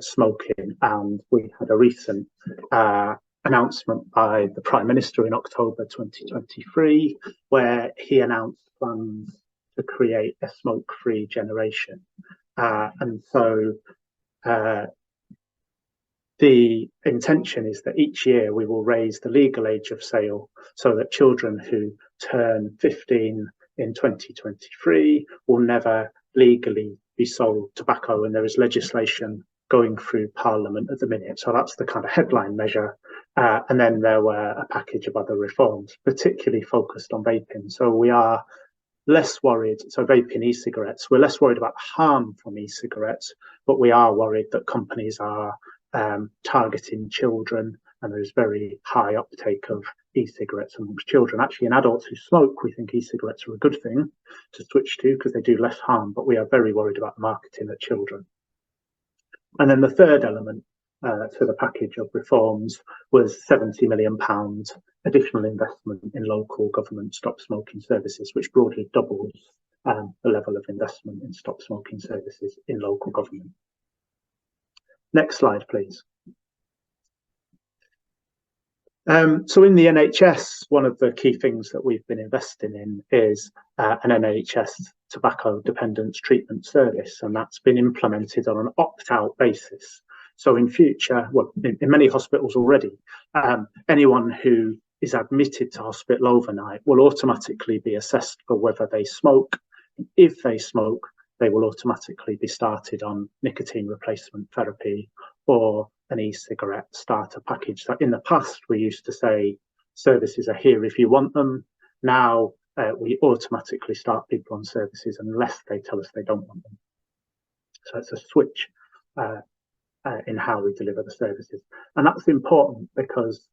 smoking, and we had a recent announcement by the Prime Minister in October 2023, where he announced plans to create a smoke-free generation. And so the intention is that each year we will raise the legal age of sale so that children who turn 15 in 2023 will never legally be sold tobacco, and there is legislation going through Parliament at the minute. So that's the kind of headline measure. And then there were a package of other reforms, particularly focused on vaping. So we are less worried, so vaping e-cigarettes, we're less worried about harm from e-cigarettes, but we are worried that companies are targeting children, and there's very high uptake of e-cigarettes amongst children. Actually, in adults who smoke, we think e-cigarettes are a good thing to switch to because they do less harm, but we are very worried about marketing at children. And then the third element to the package of reforms was £70 million additional investment in local government stop smoking services, which broadly doubles the level of investment in stop smoking services in local government. Next slide, please. So in the NHS, one of the key things that we've been investing in is an NHS tobacco dependence treatment service, and that's been implemented on an opt-out basis. So in future, well, in many hospitals already, anyone who is admitted to hospital overnight will automatically be assessed for whether they smoke. If they smoke, they will automatically be started on nicotine replacement therapy or an e-cigarette starter package. So in the past, we used to say services are here if you want them. Now we automatically start people on services unless they tell us they don't want them. So it's a switch in how we deliver the services. And that's important because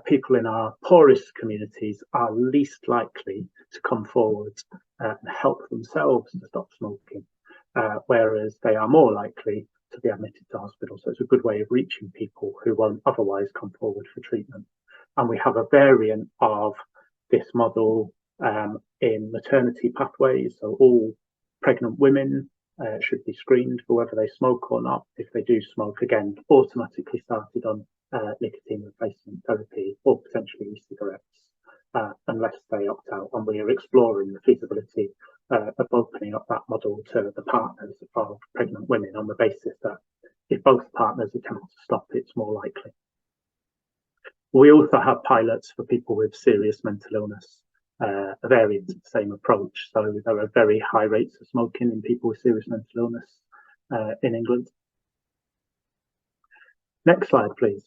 people in our poorest communities are least likely to come forward and help themselves to stop smoking, whereas they are more likely to be admitted to hospital. So it's a good way of reaching people who won't otherwise come forward for treatment. And we have a variant of this model in maternity pathways. So all pregnant women should be screened for whether they smoke or not. If they do smoke, again, automatically started on nicotine replacement therapy or potentially e-cigarettes, unless they opt out. And we are exploring the feasibility of opening up that model to the partners of pregnant women on the basis that if both partners attempt to stop, it's more likely. We also have pilots for people with serious mental illness, a variant of the same approach. So there are very high rates of smoking in people with serious mental illness in England. Next slide, please.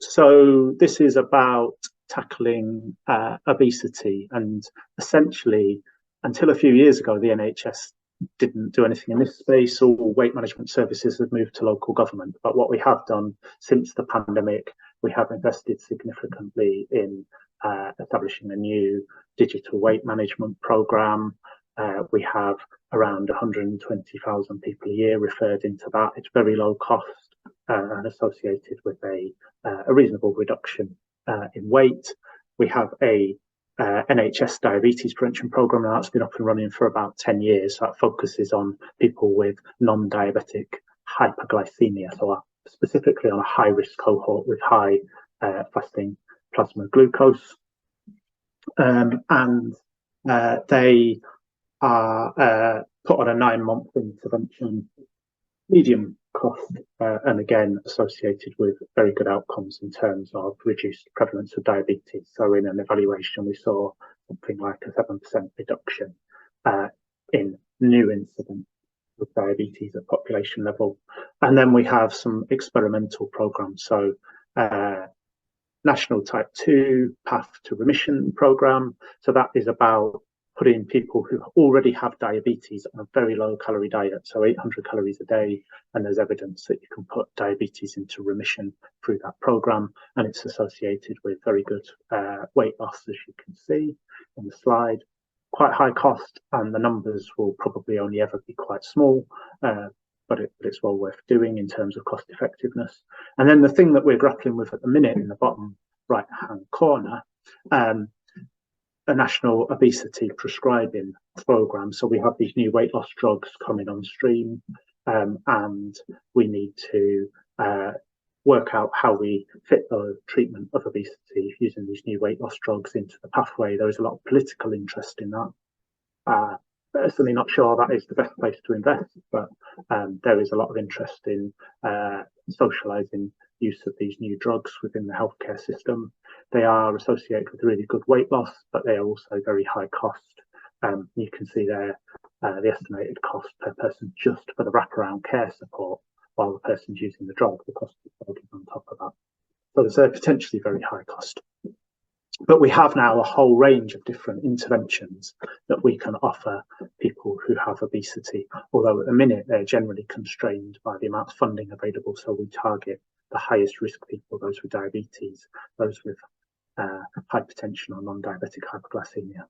So this is about tackling obesity, and essentially until a few years ago the NHS didn't do anything in this space. All weight management services have moved to local government, but what we have done since the pandemic, we have invested significantly in establishing a new digital weight management programme. We have around 120,000 people a year referred into that. It's very low cost and associated with a reasonable reduction in weight. We have a NHS diabetes prevention programme now that's been up and running for about 10 years. So that focuses on people with non-diabetic hyperglycemia, so specifically on a high-risk cohort with high fasting plasma glucose. And they are put on a 9-month intervention, medium cost, and again associated with very good outcomes in terms of reduced prevalence of diabetes. So in an evaluation, we saw something like a 7% reduction in new incidence of diabetes at population level. And then we have some experimental programs. So National Type 2 Path to Remission program. So that is about putting people who already have diabetes on a very low calorie diet, so 800 calories a day, and there's evidence that you can put diabetes into remission through that program, and it's associated with very good weight loss, as you can see on the slide. Quite high cost, and the numbers will probably only ever be quite small, but it's well worth doing in terms of cost effectiveness. And then the thing that we're grappling with at the minute in the bottom right hand corner, a national obesity prescribing program. So we have these new weight loss drugs coming on stream, and we need to work out how we fit the treatment of obesity using these new weight loss drugs into the pathway. There is a lot of political interest in that. Personally, not sure that is the best place to invest, but there is a lot of interest in socialising use of these new drugs within the healthcare system. They are associated with really good weight loss, but they are also very high cost. You can see there the estimated cost per person just for the wraparound care support while the person's using the drug. The cost of the drug is on top of that. So it's a potentially very high cost. But we have now a whole range of different interventions that we can offer people who have obesity, although at the minute they're generally constrained by the amount of funding available. So we target the highest risk people, those with diabetes, those with hypertension or non-diabetic hypoglycemia.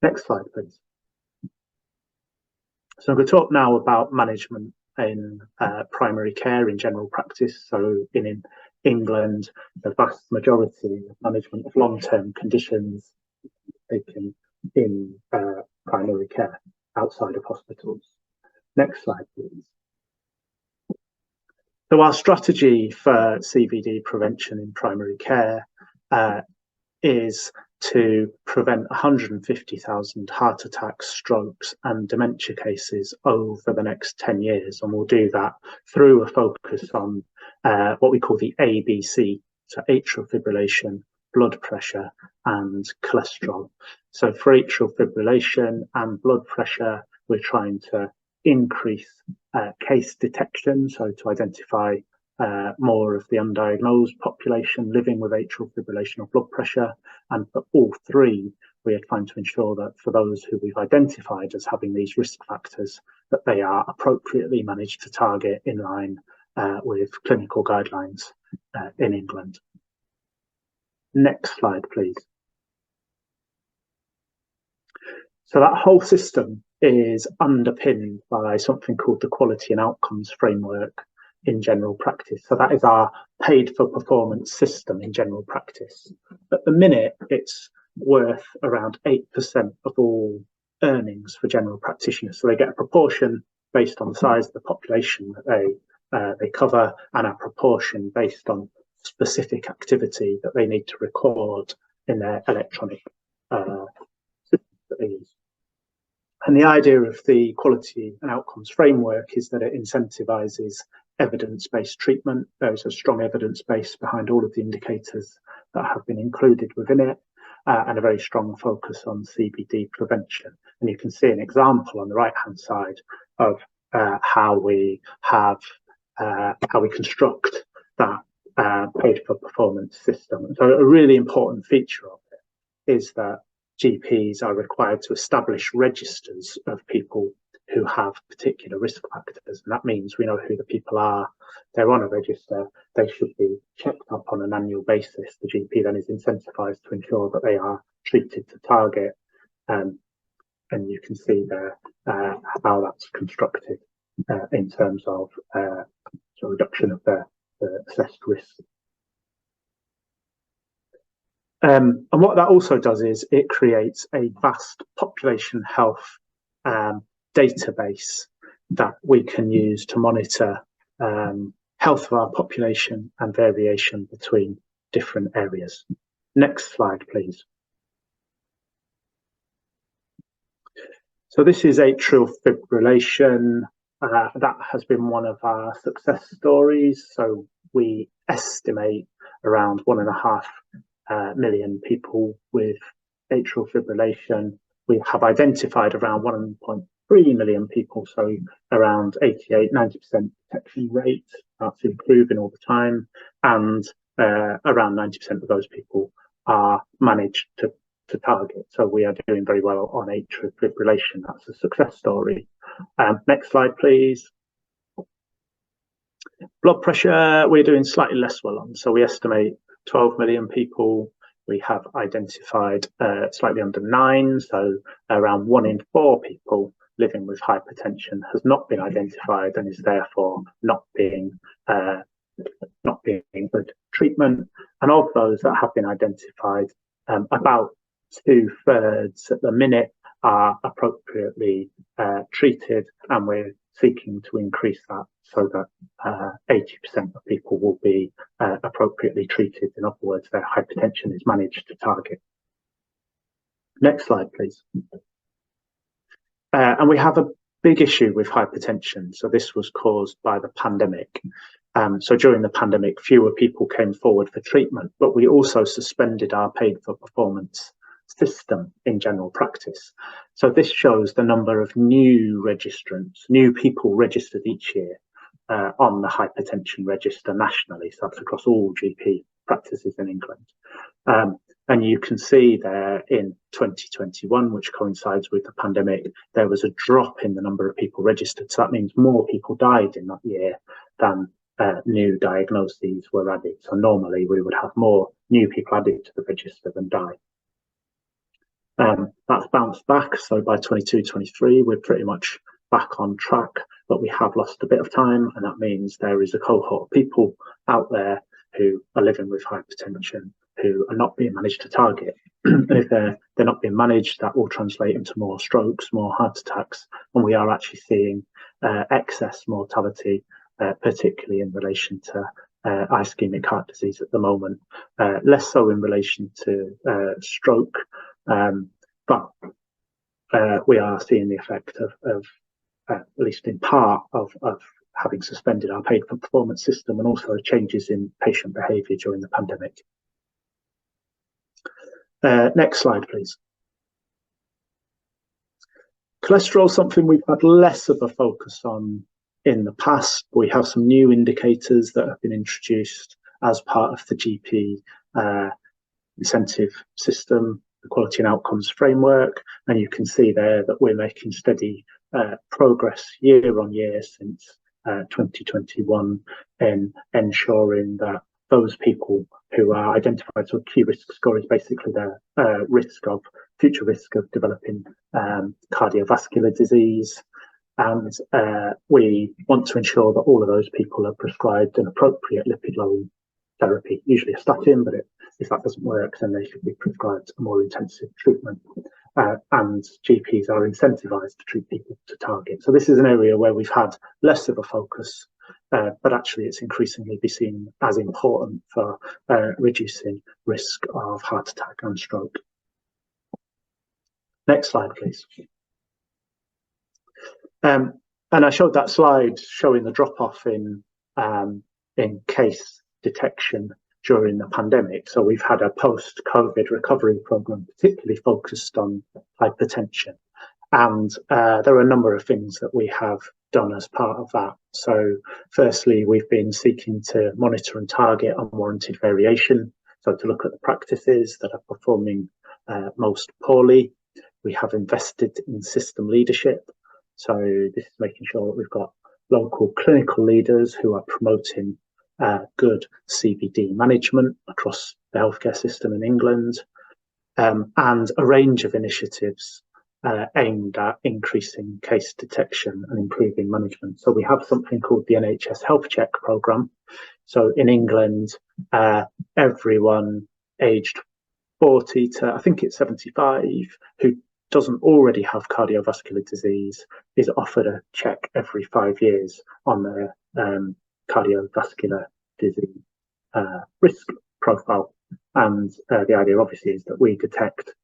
Next slide, please. So I'm going to talk now about management in primary care in general practice. So in England, the vast majority of management of long-term conditions taken in primary care outside of hospitals. Next slide, please. So our strategy for CVD prevention in primary care is to prevent 150,000 heart attacks, strokes and dementia cases over the next 10 years. And we'll do that through a focus on what we call the ABC, so atrial fibrillation, blood pressure and cholesterol. So for atrial fibrillation and blood pressure, we're trying to increase case detection, so to identify more of the undiagnosed population living with atrial fibrillation or blood pressure. And for all three, we are trying to ensure that for those who we've identified as having these risk factors, that they are appropriately managed to target in line with clinical guidelines in England. Next slide, please. So that whole system is underpinned by something called the Quality and Outcomes Framework in general practice. So that is our paid for performance system in general practice. At the minute, it's worth around 8% of all earnings for general practitioners. So they get a proportion based on the size of the population that they cover, and a proportion based on specific activity that they need to record in their electronic systems that they use. And the idea of the Quality and Outcomes Framework is that it incentivizes evidence-based treatment. There is a strong evidence base behind all of the indicators that have been included within it, and a very strong focus on CVD prevention. And you can see an example on the right-hand side of how we construct that paid for performance system. So a really important feature of it is that GPs are required to establish registers of people who have particular risk factors. And that means we know who the people are. They're on a register. They should be checked up on an annual basis. The GP then is incentivized to ensure that they are treated to target. And you can see there how that's constructed in terms of reduction of the assessed risk. And what that also does is it creates a vast population health database that we can use to monitor health of our population and variation between different areas. Next slide, please. So this is atrial fibrillation. That has been one of our success stories. So we estimate around 1.5 million people with atrial fibrillation. We have identified around 3 million people, so around 88-90% detection rate. That's improving all the time, and around 90% of those people are managed to target. So we are doing very well on atrial fibrillation. That's a success story. Next slide, please. Blood pressure, we're doing slightly less well on. So we estimate 12 million people. We have identified slightly under 9, so around 1 in 4 people living with hypertension has not been identified and is therefore not being good treatment. And of those that have been identified, about 2/3 at the minute are appropriately treated, and we're seeking to increase that so that 80% of people will be appropriately treated. In other words, their hypertension is managed to target. Next slide, please. And we have a big issue with hypertension. So this was caused by the pandemic. So during the pandemic, fewer people came forward for treatment, but we also suspended our paid for performance system in general practice. So this shows the number of new registrants, new people registered each year on the hypertension register nationally. So that's across all GP practices in England. And you can see there in 2021, which coincides with the pandemic, there was a drop in the number of people registered. So that means more people died in that year than new diagnoses were added. So normally we would have more new people added to the register than die. That's bounced back. So by 22-23, we're pretty much back on track, but we have lost a bit of time. And that means there is a cohort of people out there who are living with hypertension who are not being managed to target. And if they're not being managed, that will translate into more strokes, more heart attacks. And we are actually seeing excess mortality, particularly in relation to ischemic heart disease at the moment, less so in relation to stroke, but we are seeing the effect of at least in part, of having suspended our paid for performance system, and also changes in patient behaviour during the pandemic. Next slide, please. Cholesterol is something we've had less of a focus on in the past. We have some new indicators that have been introduced as part of the GP incentive system, the quality and outcomes framework, and you can see there that we're making steady progress year on year since 2021 in ensuring that those people who are identified, so key risk score is basically their future risk of developing cardiovascular disease, and we want to ensure that all of those people are prescribed an appropriate lipid-lowering therapy, usually a statin, but if that doesn't work, then they should be prescribed a more intensive treatment. And GPs are incentivized to treat people to target. So this is an area where we've had less of a focus, but actually it's increasingly be seen as important for reducing risk of heart attack and stroke. Next slide, please. And I showed that slide showing the drop-off in case detection during the pandemic. So we've had a post-COVID recovery program particularly focused on hypertension, and there are a number of things that we have done as part of that. So firstly, we've been seeking to monitor and target unwarranted variation, so to look at the practices that are performing most poorly. We have invested in system leadership, so this is making sure that we've got local clinical leaders who are promoting good CVD management across the healthcare system in England, and a range of initiatives aimed at increasing case detection and improving management. So we have something called the NHS Health Check programme. So in England, everyone aged 40 to, I think it's 75, who doesn't already have cardiovascular disease is offered a check every 5 years on their cardiovascular disease risk profile. And the idea obviously is that we detect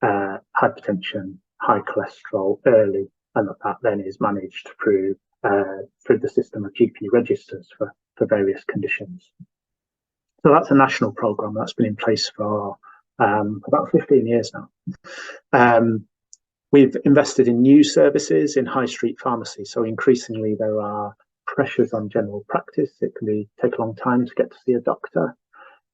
hypertension, high cholesterol early, and that then is managed through the system of GP registers for various conditions. So that's a national programme that's been in place for about 15 years now. We've invested in new services in high street pharmacy. So increasingly there are pressures on general practice. It can take a long time to get to see a doctor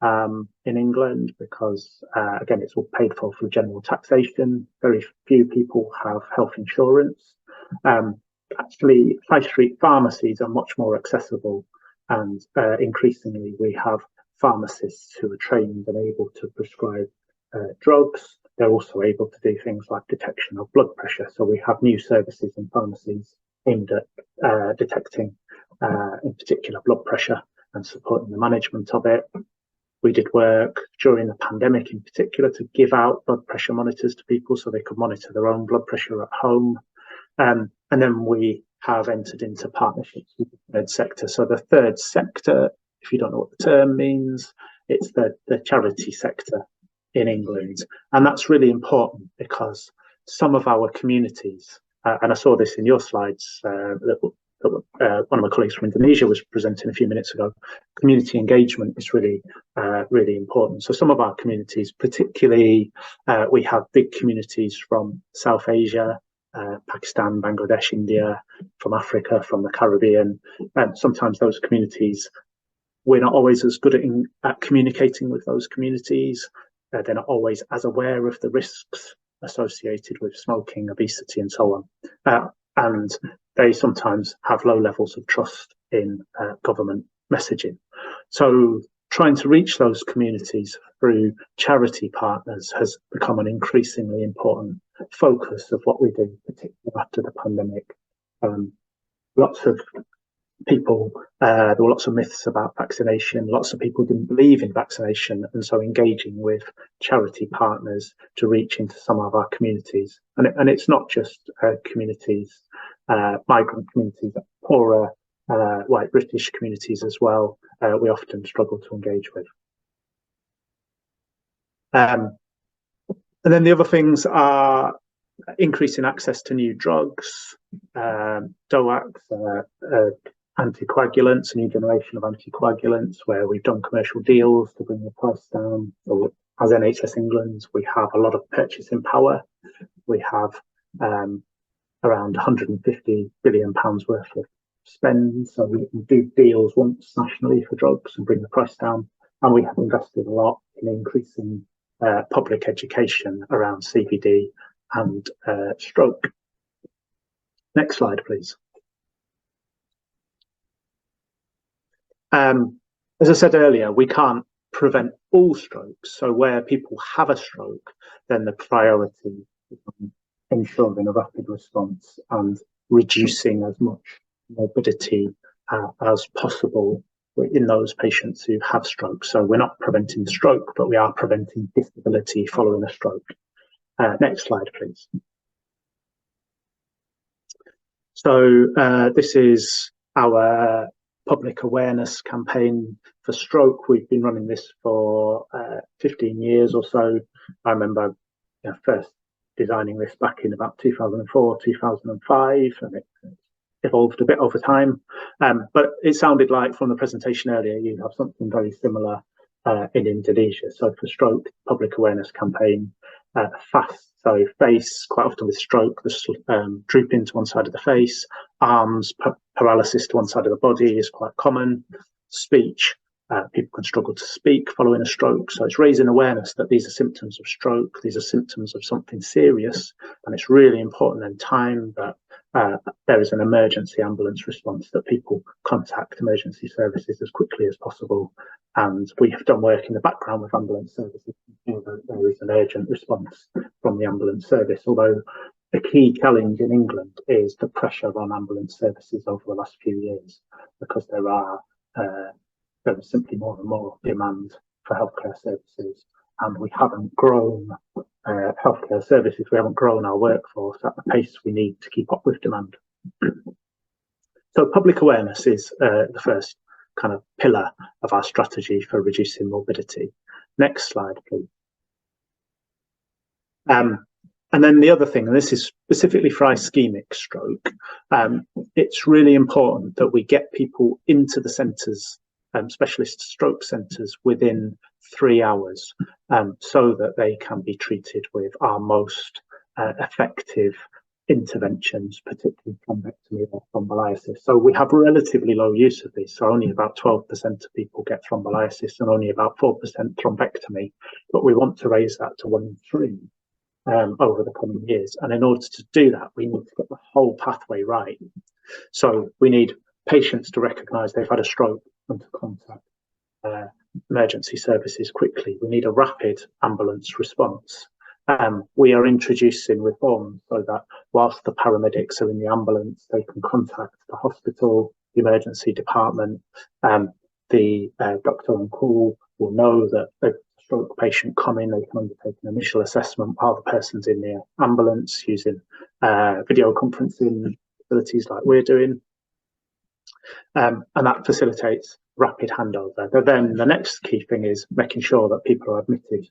in England because, again, it's all paid for through general taxation. Very few people have health insurance. Actually, high street pharmacies are much more accessible, and increasingly we have pharmacists who are trained and able to prescribe drugs. They're also able to do things like detection of blood pressure. So we have new services in pharmacies aimed at detecting, in particular, blood pressure and supporting the management of it. We did work during the pandemic in particular to give out blood pressure monitors to people so they could monitor their own blood pressure at home. And then we have entered into partnerships with the third sector. So the third sector, if you don't know what the term means, it's the charity sector in England. And that's really important because some of our communities, and I saw this in your slides that one of my colleagues from Indonesia was presenting a few minutes ago, community engagement is really, really important. So some of our communities, particularly, we have big communities from South Asia, Pakistan, Bangladesh, India, from Africa, from the Caribbean. And sometimes those communities, we're not always as good at communicating with those communities. They're not always as aware of the risks associated with smoking, obesity, and so on. And they sometimes have low levels of trust in government messaging. So trying to reach those communities through charity partners has become an increasingly important focus of what we do, particularly after the pandemic. Lots of people, there were lots of myths about vaccination. Lots of people didn't believe in vaccination, and so engaging with charity partners to reach into some of our communities. And it's not just communities, migrant communities, poorer white British communities as well, we often struggle to engage with. And then the other things are increasing access to new drugs, DOACs, anticoagulants, a new generation of anticoagulants, where we've done commercial deals to bring the price down. So as NHS England, we have a lot of purchasing power. We have around £150 billion worth of spend. So we can do deals once nationally for drugs and bring the price down. And we have invested a lot in increasing public education around CVD and stroke. Next slide, please. As I said earlier, we can't prevent all strokes. So where people have a stroke, then the priority is ensuring a rapid response and reducing as much morbidity as possible in those patients who have stroke. So we're not preventing stroke, but we are preventing disability following a stroke. Next slide, please. So this is our public awareness campaign for stroke. We've been running this for 15 years or so. I remember first designing this back in about 2004, 2005, and it evolved a bit over time. But it sounded like from the presentation earlier, you have something very similar in Indonesia. So for stroke, public awareness campaign, FAST, so face, quite often with stroke, the drooping to one side of the face, arms, paralysis to one side of the body is quite common. Speech, people can struggle to speak following a stroke. So it's raising awareness that these are symptoms of stroke, these are symptoms of something serious, and it's really important in time that there is an emergency ambulance response, that people contact emergency services as quickly as possible. And we have done work in the background with ambulance services. There is an urgent response from the ambulance service, although the key challenge in England is the pressure on ambulance services over the last few years, because there is simply more and more demand for healthcare services, and we haven't grown healthcare services, we haven't grown our workforce at the pace we need to keep up with demand. So public awareness is the first kind of pillar of our strategy for reducing morbidity. Next slide, please. And then the other thing, and this is specifically for ischemic stroke, it's really important that we get people into the centres, specialist stroke centres, within 3 hours, so that they can be treated with our most effective interventions, particularly thrombectomy or thrombolysis. So we have relatively low use of these. So only about 12% of people get thrombolysis and only about 4% thrombectomy. But we want to raise that to 1 in 3 over the coming years. And in order to do that, we need to get the whole pathway right. So we need patients to recognise they've had a stroke and to contact emergency services quickly. We need a rapid ambulance response. We are introducing reforms so that whilst the paramedics are in the ambulance, they can contact the hospital, the emergency department. The doctor on call will know that a stroke patient coming, they can undertake an initial assessment while the person's in the ambulance using video conferencing facilities like we're doing. And that facilitates rapid handover. But then the next key thing is making sure that people are admitted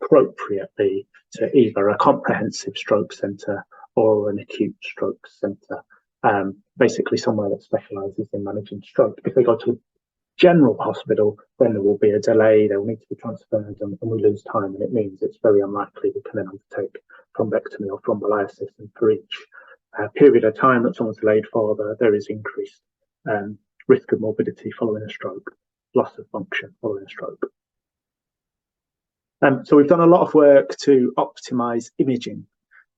appropriately to either a comprehensive stroke centre or an acute stroke centre, basically somewhere that specialises in managing stroke. If they go to a general hospital, then there will be a delay, they will need to be transferred, and we lose time, and it means it's very unlikely we can then undertake thrombectomy or thrombolysis. And for each period of time that someone's delayed for, there is increased risk of morbidity following a stroke, loss of function following a stroke. So we've done a lot of work to optimise imaging.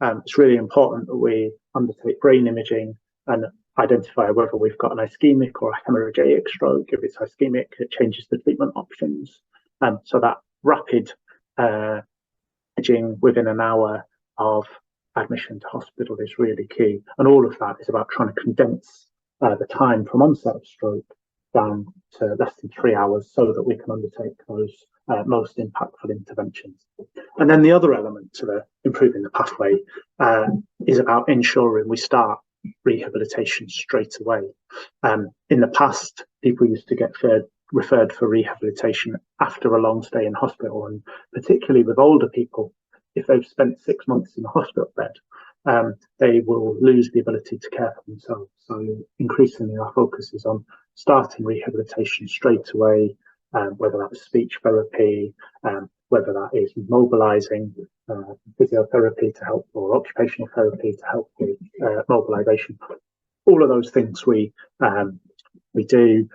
It's really important that we undertake brain imaging and identify whether we've got an ischemic or a hemorrhagic stroke. If it's ischemic, it changes the treatment options. So that rapid imaging within an hour of admission to hospital is really key. And all of that is about trying to condense the time from onset of stroke down to less than 3 hours so that we can undertake those most impactful interventions. And then the other element to improving the pathway is about ensuring we start rehabilitation straight away. In the past, people used to get referred for rehabilitation after a long stay in hospital, and particularly with older people, if they've spent 6 months in a hospital bed, they will lose the ability to care for themselves. So increasingly our focus is on starting rehabilitation straight away, whether that's speech therapy, whether that is mobilising physiotherapy to help, or occupational therapy to help with mobilisation. All of those things we do,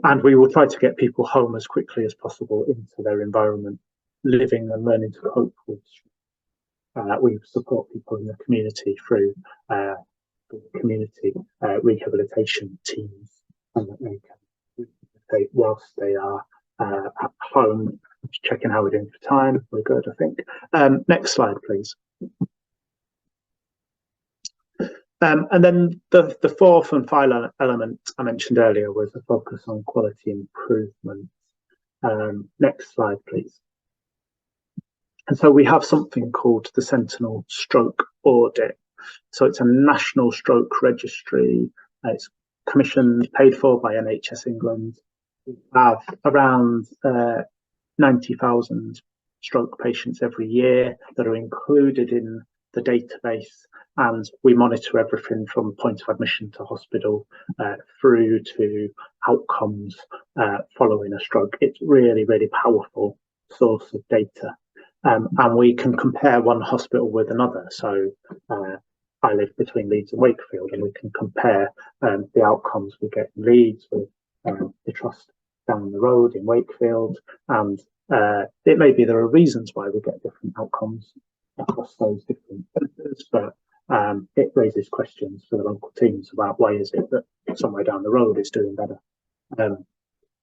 and we will try to get people home as quickly as possible into their environment, living and learning to cope with. We support people in the community through community rehabilitation teams, and that they can rehabilitate whilst they are at home. Just checking how we're doing for time. We're good, I think. Next slide, please. And then the fourth and final element I mentioned earlier was a focus on quality improvement. Next slide, please. And so we have something called the Sentinel Stroke Audit. So it's a national stroke registry. It's commissioned, paid for by NHS England. We have around 90,000 stroke patients every year that are included in the database, and we monitor everything from point of admission to hospital through to outcomes following a stroke. It's really, really powerful source of data. And we can compare one hospital with another. So I live between Leeds and Wakefield, and we can compare the outcomes we get in Leeds with the trust down the road in Wakefield. And it may be there are reasons why we get different outcomes across those different centres, but it raises questions for the local teams about why is it that somewhere down the road is doing better.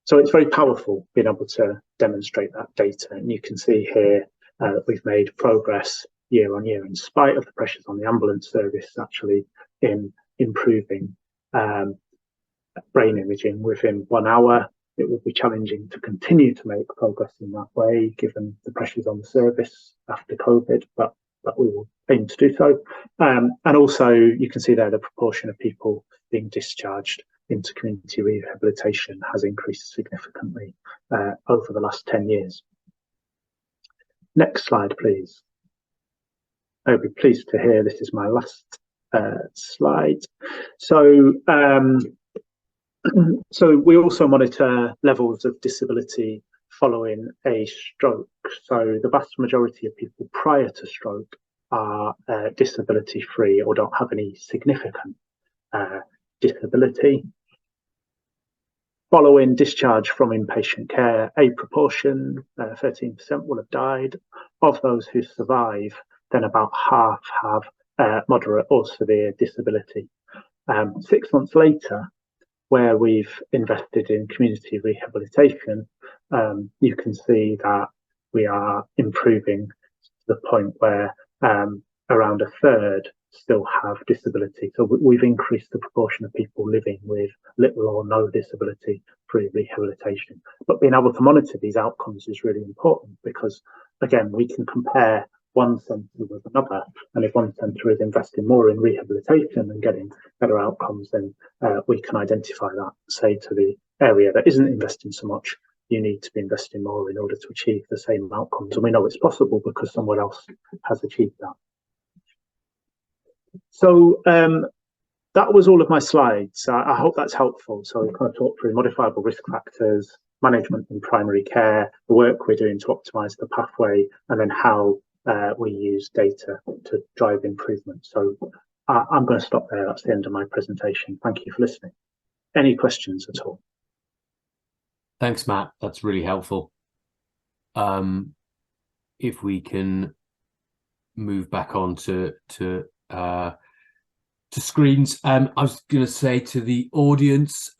So it's very powerful being able to demonstrate that data, and you can see here that we've made progress year on year in spite of the pressures on the ambulance service, actually in improving brain imaging within 1 hour. It will be challenging to continue to make progress in that way, given the pressures on the service after COVID, but we will aim to do so. And also, you can see there the proportion of people being discharged into community rehabilitation has increased significantly over the last 10 years. Next slide, please. I'll be pleased to hear this is my last slide. So we also monitor levels of disability following a stroke. So the vast majority of people prior to stroke are disability free or don't have any significant disability. Following discharge from inpatient care, a proportion, 13%, will have died. Of those who survive, then about half have moderate or severe disability. 6 months later, where we've invested in community rehabilitation, you can see that we are improving to the point where around a third still have disability. So we've increased the proportion of people living with little or no disability through rehabilitation. But being able to monitor these outcomes is really important because, again, we can compare one centre with another, and if one centre is investing more in rehabilitation and getting better outcomes, then we can identify that, say to the area that isn't investing so much, you need to be investing more in order to achieve the same outcomes. And we know it's possible because someone else has achieved that. So that was all of my slides. I hope that's helpful. So we kind of talked through modifiable risk factors, management in primary care, the work we're doing to optimise the pathway, and then how we use data to drive improvement. So I'm going to stop there. That's the end of my presentation. Thank you for listening. Any questions at all? Thanks, Matt. That's really helpful. If we can move back on to screens. I was going to say to the audience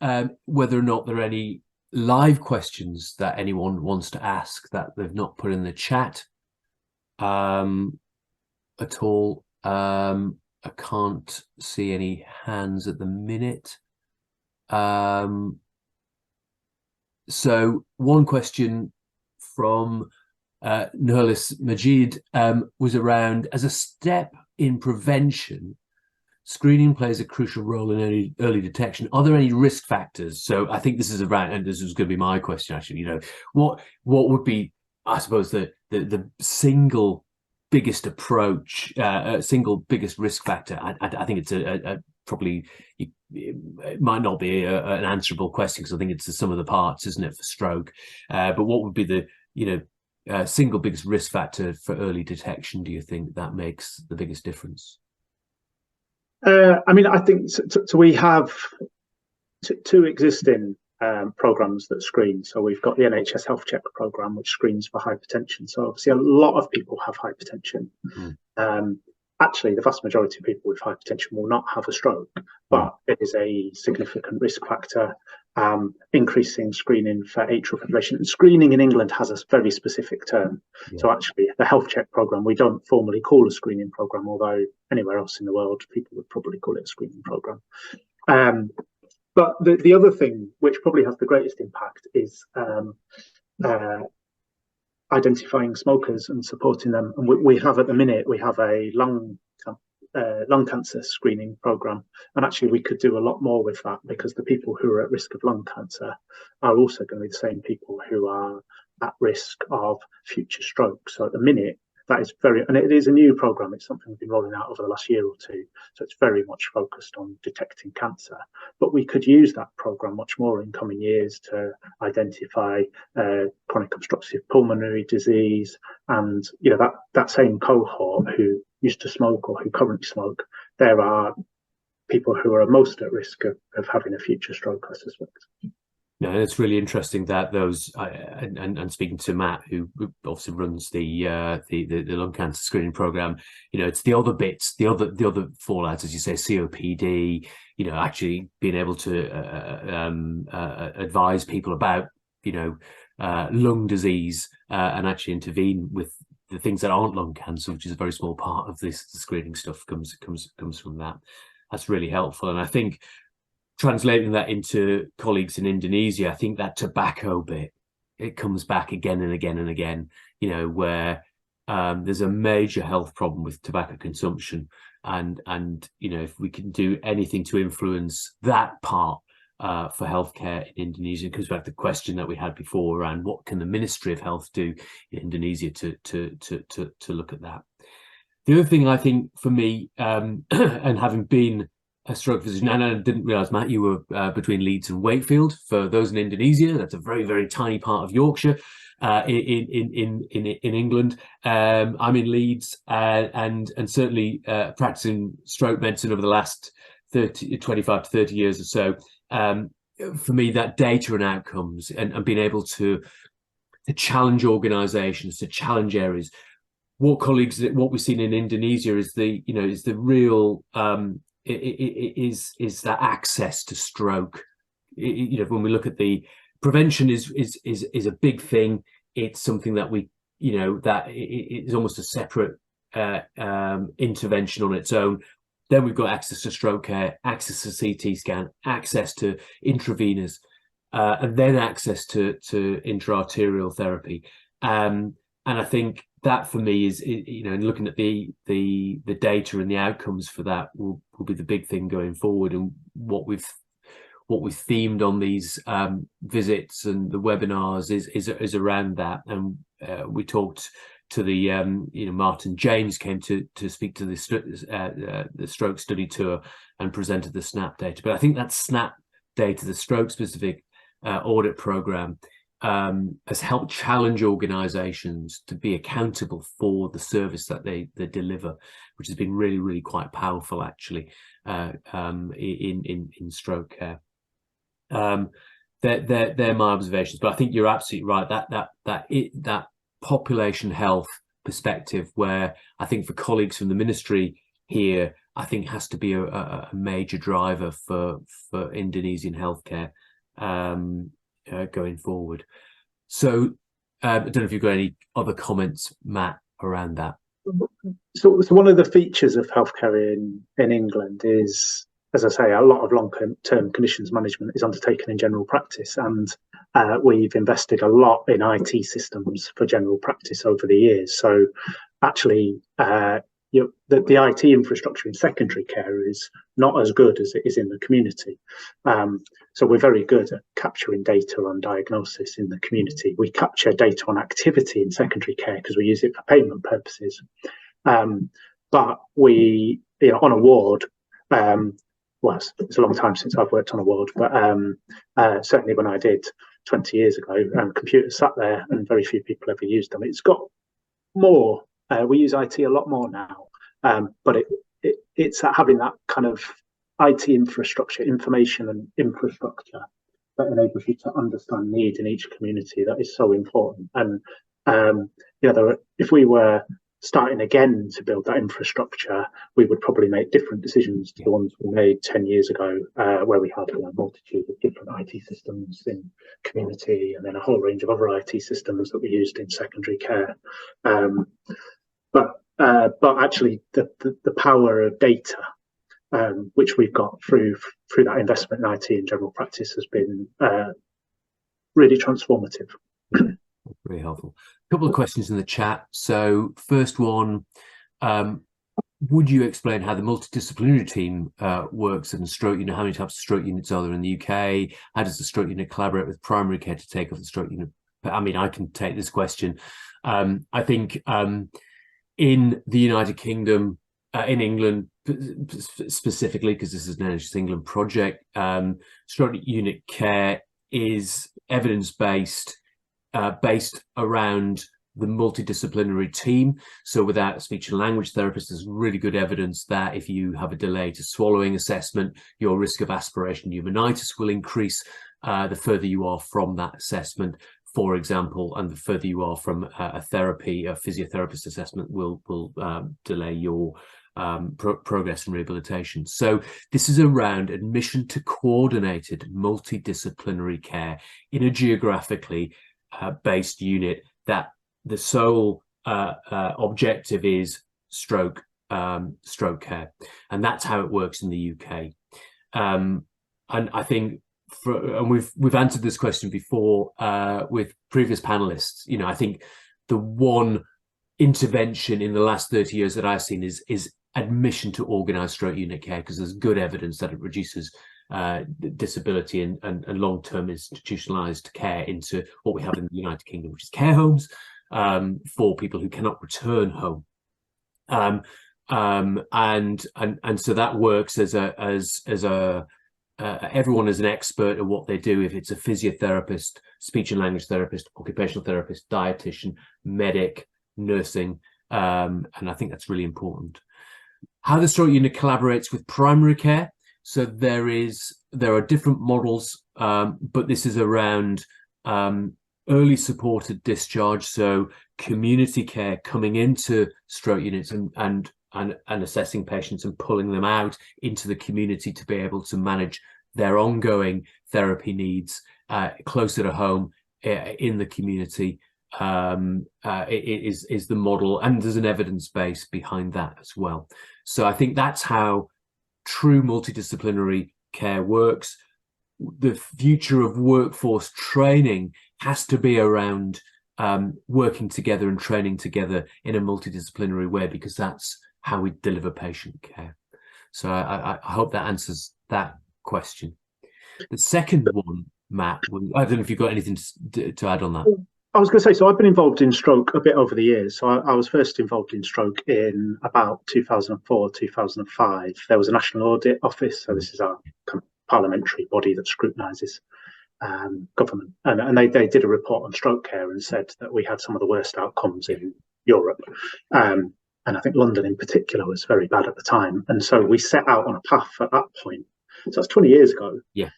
whether or not there are any live questions that anyone wants to ask that they've not put in the chat at all. I can't see any hands at the minute. So one question from Nurlis Majid was around, as a step in prevention, screening plays a crucial role in early detection. Are there any risk factors? So I think this is around, and this was going to be my question actually, you know, what would be, I suppose, the single biggest approach, single biggest risk factor? I think it's a probably, it might not be an answerable question because I think it's the sum of the parts, isn't it, for stroke? But what would be the, you know, single biggest risk factor for early detection, do you think, that makes the biggest difference? I mean, I think so we have two existing programs that screen. So we've got the NHS Health Check program, which screens for hypertension. So obviously a lot of people have hypertension. Actually, the vast majority of people with hypertension will not have a stroke, but it is a significant risk factor. Increasing screening for atrial fibrillation. And screening in England has a very specific term. So actually, the health check program, we don't formally call a screening program, although anywhere else in the world, people would probably call it a screening program. But the other thing, which probably has the greatest impact, is identifying smokers and supporting them. And we have at the minute, we have a lung cancer screening program, and actually we could do a lot more with that, because the people who are at risk of lung cancer are also going to be the same people who are at risk of future stroke. So at the minute, that is and it is a new program. It's something we've been rolling out over the last year or two. So it's very much focused on detecting cancer, but we could use that program much more in coming years to identify chronic obstructive pulmonary disease, and you know, that same cohort who used to smoke or who currently smoke, there are people who are most at risk of having a future stroke, I suspect. No, it's really interesting that those, and speaking to Matt, who obviously runs the lung cancer screening program, you know, it's the other bits, the other fallouts, as you say, COPD, you know, actually being able to advise people about, you know, lung disease and actually intervene with the things that aren't lung cancer, which is a very small part of this screening stuff, comes from that. That's really helpful, and I think, translating that into colleagues in Indonesia, I think that tobacco bit, it comes back again and again and again, you know, where there's a major health problem with tobacco consumption. And you know, if we can do anything to influence that part for healthcare in Indonesia, it comes back to the question that we had before around what can the Ministry of Health do in Indonesia to look at that. The other thing I think for me, and having been a stroke physician, and I didn't realise, Matt, you were between Leeds and Wakefield. For those in Indonesia, that's a very, very tiny part of Yorkshire. in England. I'm in Leeds, and certainly practicing stroke medicine over the last 25 to 30 years or so. For me, that data and outcomes and being able to challenge organisations, to challenge areas. What we've seen in Indonesia is the real is that access to stroke. When we look at the prevention is a big thing. It's something that that it is almost a separate intervention on its own. Then we've got access to stroke care, access to CT scan, access to intravenous, and then access to intra-arterial therapy. And I think that for me is, looking at the data and the outcomes for that will be the big thing going forward. And what we've themed on these visits and the webinars is around that. And we talked to the Martin James came to speak to the stroke study tour and presented the SNAP data. But I think that SNAP data, the stroke specific audit program, has helped challenge organisations to be accountable for the service that they deliver, which has been really, really quite powerful actually in stroke care. They're my observations, but I think you're absolutely right. That population health perspective, where I think for colleagues from the ministry here, I think has to be a major driver for Indonesian healthcare going forward. So I don't know if you've got any other comments, Matt, around that. So one of the features of healthcare in England is, as I say, a lot of long-term conditions management is undertaken in general practice, and we've invested a lot in IT systems for general practice over the years. So actually, the IT infrastructure in secondary care is not as good as it is in the community. So we're very good at capturing data on diagnosis in the community. We capture data on activity in secondary care because we use it for payment purposes. But we, on a ward, well, it's a long time since I've worked on a ward, but certainly when I did 20 years ago, computers sat there and very few people ever used them. It's got more. We use IT a lot more now, but it's having that kind of IT infrastructure, information and infrastructure that enables you to understand need in each community that is so important. And if we were starting again to build that infrastructure, we would probably make different decisions to the ones we made 10 years ago, where we had a multitude of different IT systems in community and then a whole range of other IT systems that we used in secondary care. But actually the power of data, which we've got through that investment in IT in general practice, has been really transformative. Very helpful. A couple of questions in the chat. So first one, would you explain how the multidisciplinary team works in the stroke unit? How many types of stroke units are there in the UK? How does the stroke unit collaborate with primary care to take off the stroke unit? I mean, I can take this question. I think in the United Kingdom, in England specifically, because this is an NHS England project, stroke unit care is evidence-based, based around the multidisciplinary team. So without a speech and language therapist, there's really good evidence that if you have a delay to swallowing assessment, your risk of aspiration pneumonitis will increase the further you are from that assessment, for example, and the further you are from a physiotherapist assessment will delay your progress and rehabilitation. So this is around admission to coordinated multidisciplinary care in a geographically based unit, that the sole objective is stroke care, and that's how it works in the UK. And I think we've answered this question before with previous panelists. I think the one intervention in the last 30 years that I've seen is admission to organised stroke unit care, because there's good evidence that it reduces disability and long-term institutionalised care into what we have in the United Kingdom, which is care homes for people who cannot return home. And so that works as a everyone is an expert at what they do. If it's a physiotherapist, speech and language therapist, occupational therapist, dietitian, medic, nursing, and I think that's really important. How the stroke unit collaborates with primary care. So there are different models, but this is around early supported discharge. So community care coming into stroke units and assessing patients and pulling them out into the community to be able to manage their ongoing therapy needs closer to home in the community is the model, and there's an evidence base behind that as well. So I think that's how true multidisciplinary care works. The future of workforce training has to be around working together and training together in a multidisciplinary way, because that's how we deliver patient care. So I hope that answers that question. The second one, Matt, I don't know if you've got anything to add on that. I was going to say, so I've been involved in stroke a bit over the years. So I was first involved in stroke in about 2004, 2005. There was a National Audit Office. So this is our kind of parliamentary body that scrutinises government. And they did a report on stroke care and said that we had some of the worst outcomes in Europe. And I think London in particular was very bad at the time. And so we set out on a path at that point. So that's 20 years ago. Yeah.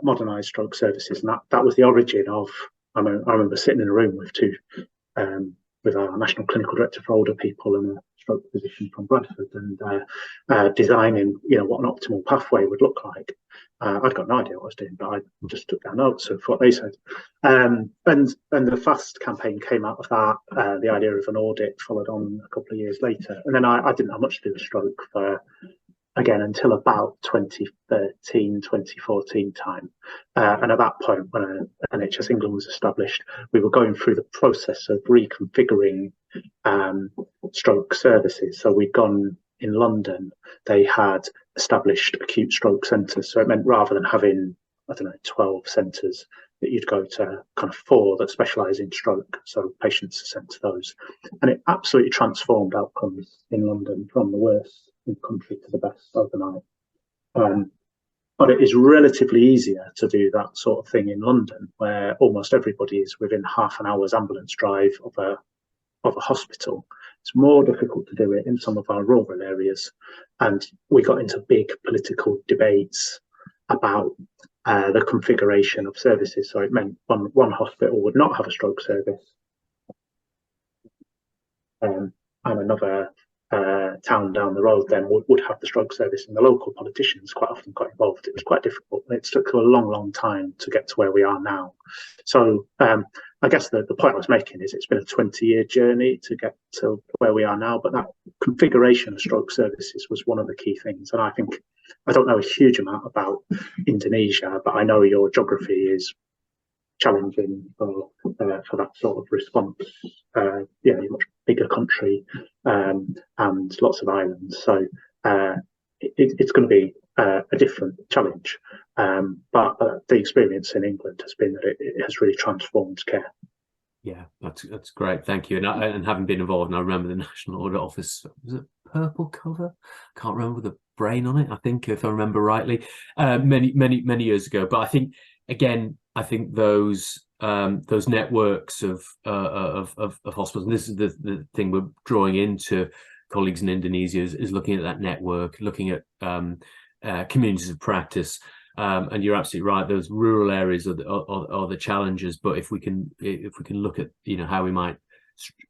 Modernised stroke services. And that was the origin of, I remember sitting in a room with our National Clinical Director for Older People and a stroke physician from Bradford, and designing, what an optimal pathway would look like. I'd got no idea what I was doing, but I just took down notes of what they said. And the FAST campaign came out of that. The idea of an audit followed on a couple of years later, and then I didn't have much to do with stroke for, again, until about 2013, 2014 time. And at that point, when NHS England was established, we were going through the process of reconfiguring stroke services. So we'd gone in London, they had established acute stroke centres. So it meant rather than having, 12 centres, that you'd go to kind of 4 that specialise in stroke. So patients are sent to those. And it absolutely transformed outcomes in London from the worst in the country to the best overnight. But it is relatively easier to do that sort of thing in London, where almost everybody is within half an hour's ambulance drive of a hospital. It's more difficult to do it in some of our rural areas. And we got into big political debates about the configuration of services. So it meant one hospital would not have a stroke service, and another town down the road then would have the stroke service, and the local politicians quite often got involved. It was quite difficult. It took a long time to get to where we are now. So I guess the point I was making is it's been a 20-year journey to get to where we are now, but that configuration of stroke services was one of the key things. And I think, I don't know a huge amount about Indonesia, but I know your geography is challenging for that sort of response. You're a much bigger country and lots of islands, so it's going to be a different challenge. But the experience in England has been that it has really transformed care. Yeah, that's great. Thank you. And having been involved, and I remember the National Audit Office, was it purple cover? Can't remember, with a brain on it, I think, if I remember rightly, many years ago. But I think, again, those networks of hospitals, and this is the thing we're drawing into colleagues in Indonesia, is looking at that network, looking at communities of practice. And you're absolutely right, those rural areas are the challenges. But if we can look at how we might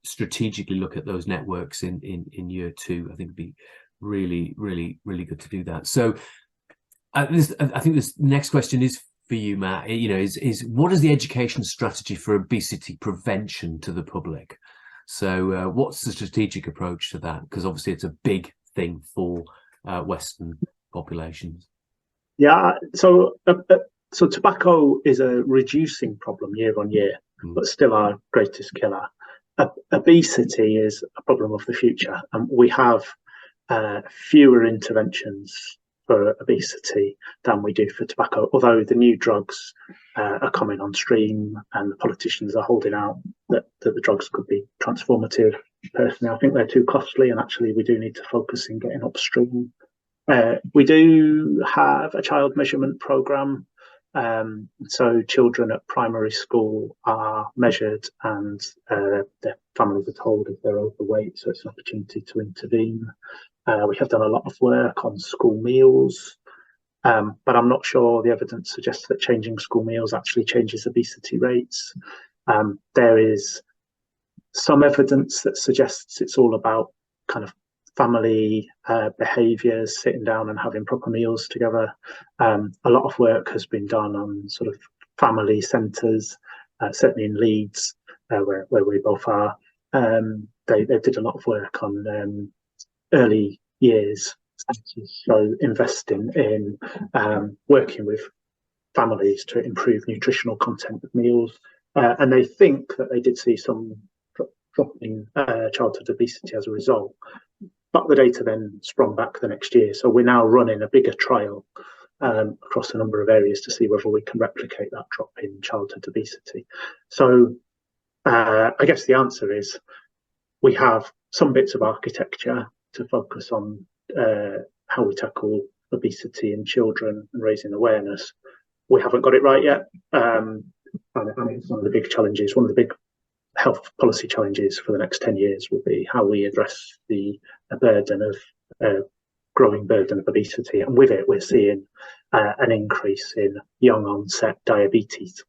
strategically look at those networks in year 2, I think it'd be really good to do that. So I think this next question is for you, Matt. Is what is the education strategy for obesity prevention to the public? So what's the strategic approach to that? Because obviously it's a big thing for Western populations. Yeah, so tobacco is a reducing problem year on year, but still our greatest killer. Obesity is a problem of the future, and we have fewer interventions for obesity than we do for tobacco, although the new drugs are coming on stream and the politicians are holding out that the drugs could be transformative. Personally, I think they're too costly, and actually we do need to focus in getting upstream We do have a child measurement programme. So children at primary school are measured and their families are told if they're overweight, so it's an opportunity to intervene. We have done a lot of work on school meals, but I'm not sure the evidence suggests that changing school meals actually changes obesity rates. There is some evidence that suggests it's all about kind of family behaviours, sitting down and having proper meals together. A lot of work has been done on sort of family centres, certainly in Leeds, where we both are. They did a lot of work on early years, so investing in working with families to improve nutritional content of meals. And they think that they did see some drop in childhood obesity as a result. But the data then sprung back the next year. So we're now running a bigger trial across a number of areas to see whether we can replicate that drop in childhood obesity. So I guess the answer is we have some bits of architecture to focus on how we tackle obesity in children and raising awareness. We haven't got it right yet. And it's one of the big challenges, one of the big health policy challenges for the next 10 years will be how we address the burden of growing burden of obesity. And with it, we're seeing an increase in young onset diabetes.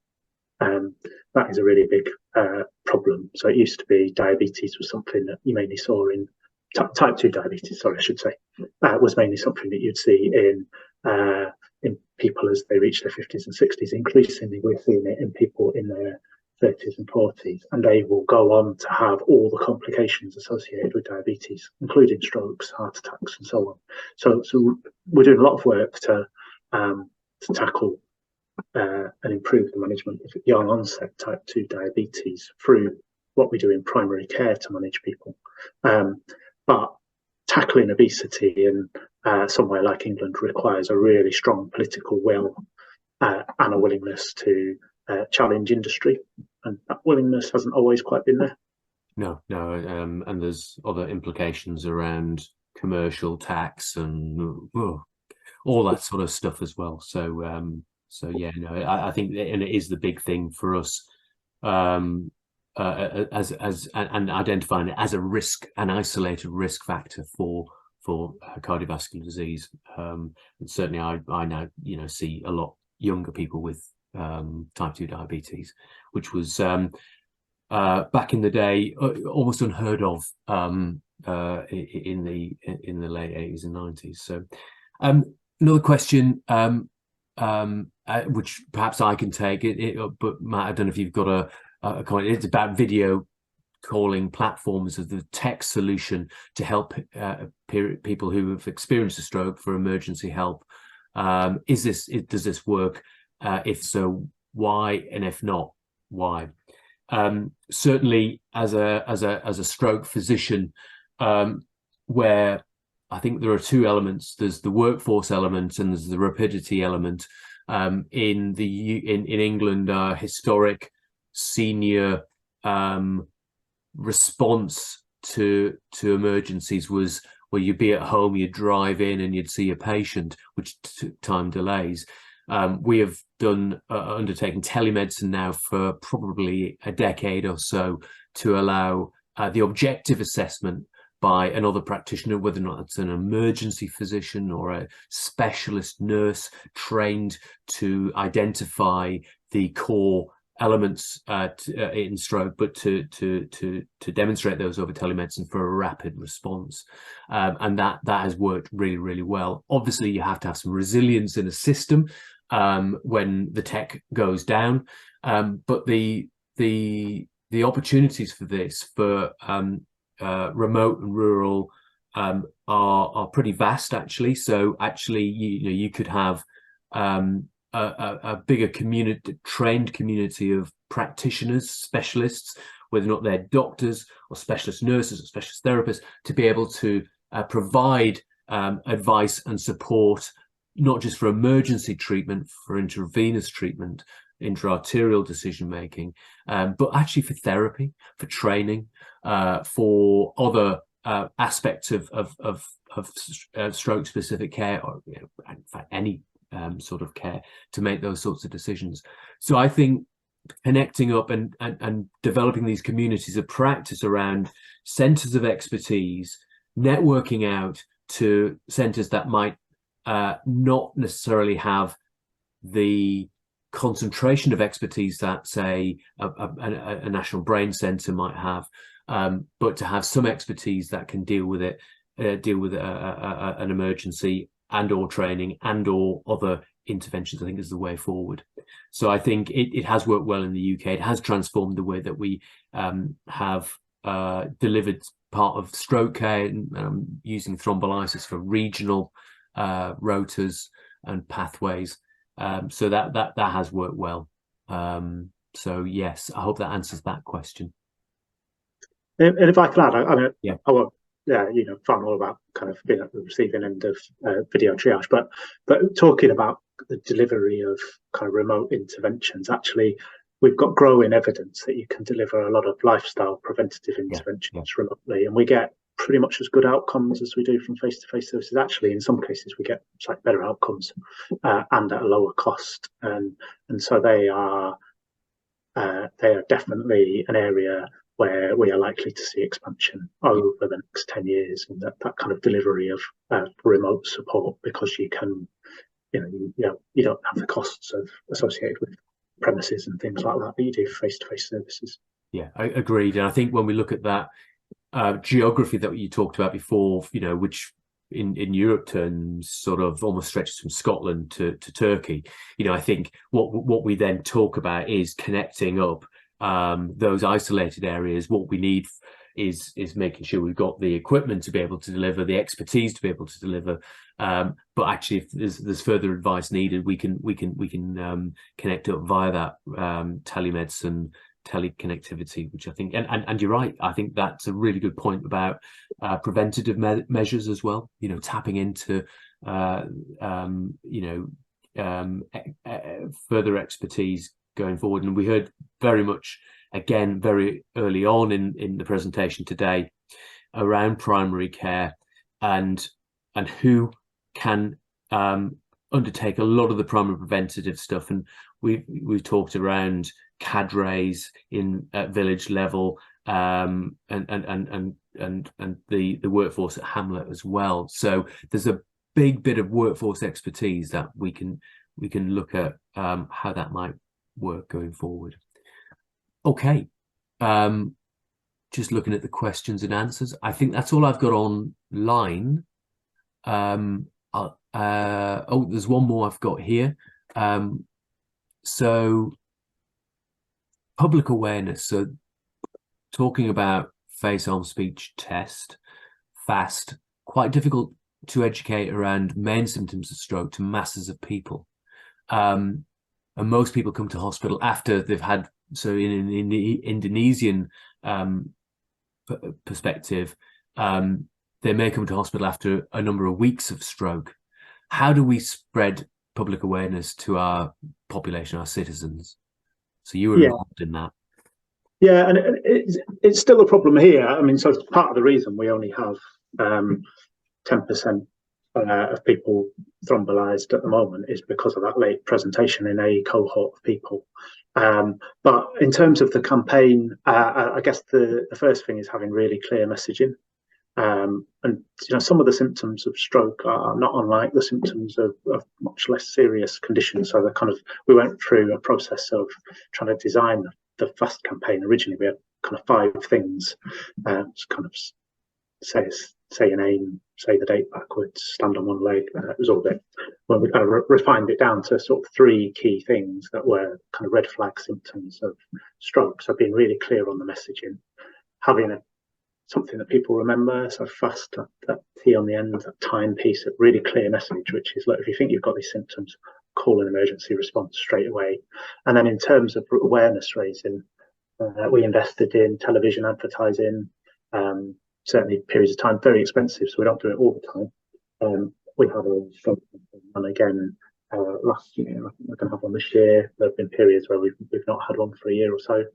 That is a really big problem. So it used to be diabetes was something that you mainly saw in type 2 diabetes, sorry, I should say, was mainly something that you'd see in people as they reach their 50s and 60s. Increasingly, we're seeing it in people in their 30s and 40s, and they will go on to have all the complications associated with diabetes, including strokes, heart attacks, and so on. So we're doing a lot of work to tackle and improve the management of young onset type 2 diabetes through what we do in primary care to manage people. But tackling obesity in somewhere like England requires a really strong political will and a willingness to challenge industry, and that willingness hasn't always quite been there. No, and there's other implications around commercial tax and all that sort of stuff as well. So yeah, no, I think, and it is the big thing for us, as and identifying it as a risk, an isolated risk factor for cardiovascular disease. And certainly, I now see a lot younger people with type 2 diabetes, which was back in the day almost unheard of in the late 80s and 90s. So another question, which perhaps I can take it, but Matt, I don't know if you've got a comment. It's about video calling platforms as the tech solution to help people who have experienced a stroke for emergency help. Does this work? If so, why? And if not, why? Certainly, as a stroke physician, where I think there are two elements. There's the workforce element and there's the rapidity element. In England, historic senior response to emergencies was, well, you'd be at home, you'd drive in and you'd see a patient, which took time delays. We have undertaken telemedicine now for probably a decade or so to allow the objective assessment by another practitioner, whether or not it's an emergency physician or a specialist nurse trained to identify the core elements in stroke, but to demonstrate those over telemedicine for a rapid response, and that has worked really, really well. Obviously, you have to have some resilience in a system when the tech goes down, but the opportunities for this for remote and rural are pretty vast, actually. So actually, you could have a bigger trained community of practitioners, specialists, whether or not they're doctors or specialist nurses or specialist therapists, to be able to provide advice and support, not just for emergency treatment, for intravenous treatment, intra-arterial decision making, but actually for therapy, for training, for other aspects of stroke specific care, or in fact any sort of care, to make those sorts of decisions. So I think connecting up and developing these communities of practice around centres of expertise, networking out to centres that might not necessarily have the concentration of expertise that, say, a national brain centre might have, but to have some expertise that can deal with it, an emergency and or training and or other interventions, I think is the way forward. So I think it has worked well in the UK. It has transformed the way that we have delivered part of stroke care, using thrombolysis for regional rotas and pathways. So that has worked well. So yes, I hope that answers that question. And if I can add, I mean, yeah. I won't, far more about kind of being at the receiving end of video triage, but talking about the delivery of kind of remote interventions, actually, we've got growing evidence that you can deliver a lot of lifestyle preventative interventions remotely, and we get pretty much as good outcomes as we do from face-to-face services. Actually, in some cases, we get slightly better outcomes and at a lower cost, and so they are definitely an area where we are likely to see expansion over the next 10 years, and that kind of delivery of remote support, because you can, you don't have the costs associated with premises and things like that you do for face-to-face services. Yeah, I agreed. And I think when we look at that geography that you talked about before, which in Europe terms sort of almost stretches from Scotland to Turkey, I think what we then talk about is connecting up those isolated areas. What we need is making sure we've got the equipment to be able to deliver, the expertise to be able to deliver. But actually, if there's further advice needed, we can connect up via that telemedicine, teleconnectivity, which I think, and you're right, I think that's a really good point about preventative measures as well. Tapping into further expertise going forward. And we heard very much, again, very early on in the presentation today, around primary care and who can undertake a lot of the primary preventative stuff. And we've talked around cadres at village level, and the workforce at hamlet as well. So there's a big bit of workforce expertise that we can look at how that might work going forward. Okay, just looking at the questions and answers, I think that's all I've got online. There's one more I've got here. So public awareness. So talking about face, arm, speech test, FAST, quite difficult to educate around main symptoms of stroke to masses of people. And most people come to hospital after they've had, so in the Indonesian perspective, they may come to hospital after a number of weeks of stroke. How do we spread public awareness to our population, our citizens? So you were involved in that. Yeah, and it's still a problem here. I mean, so part of the reason we only have 10% of people thrombolyzed at the moment is because of that late presentation in a cohort of people. But in terms of the campaign, I guess the first thing is having really clear messaging. And some of the symptoms of stroke are not unlike the symptoms of much less serious conditions. So we went through a process of trying to design the FAST campaign. Originally, we had kind of 5 things: say your name, say the date backwards, stand on one leg. It was all that. When we kind of refined it down to sort of 3 key things that were kind of red flag symptoms of stroke. So being really clear on the messaging, having something that people remember, so FAST, that T on the end, that timepiece, a really clear message, which is, look, if you think you've got these symptoms, call an emergency response straight away. And then in terms of awareness raising, we invested in television advertising, certainly periods of time, very expensive, so we don't do it all the time. We had a strong one again last year. I think we're going to have one this year. There have been periods where we've not had one for a year or so.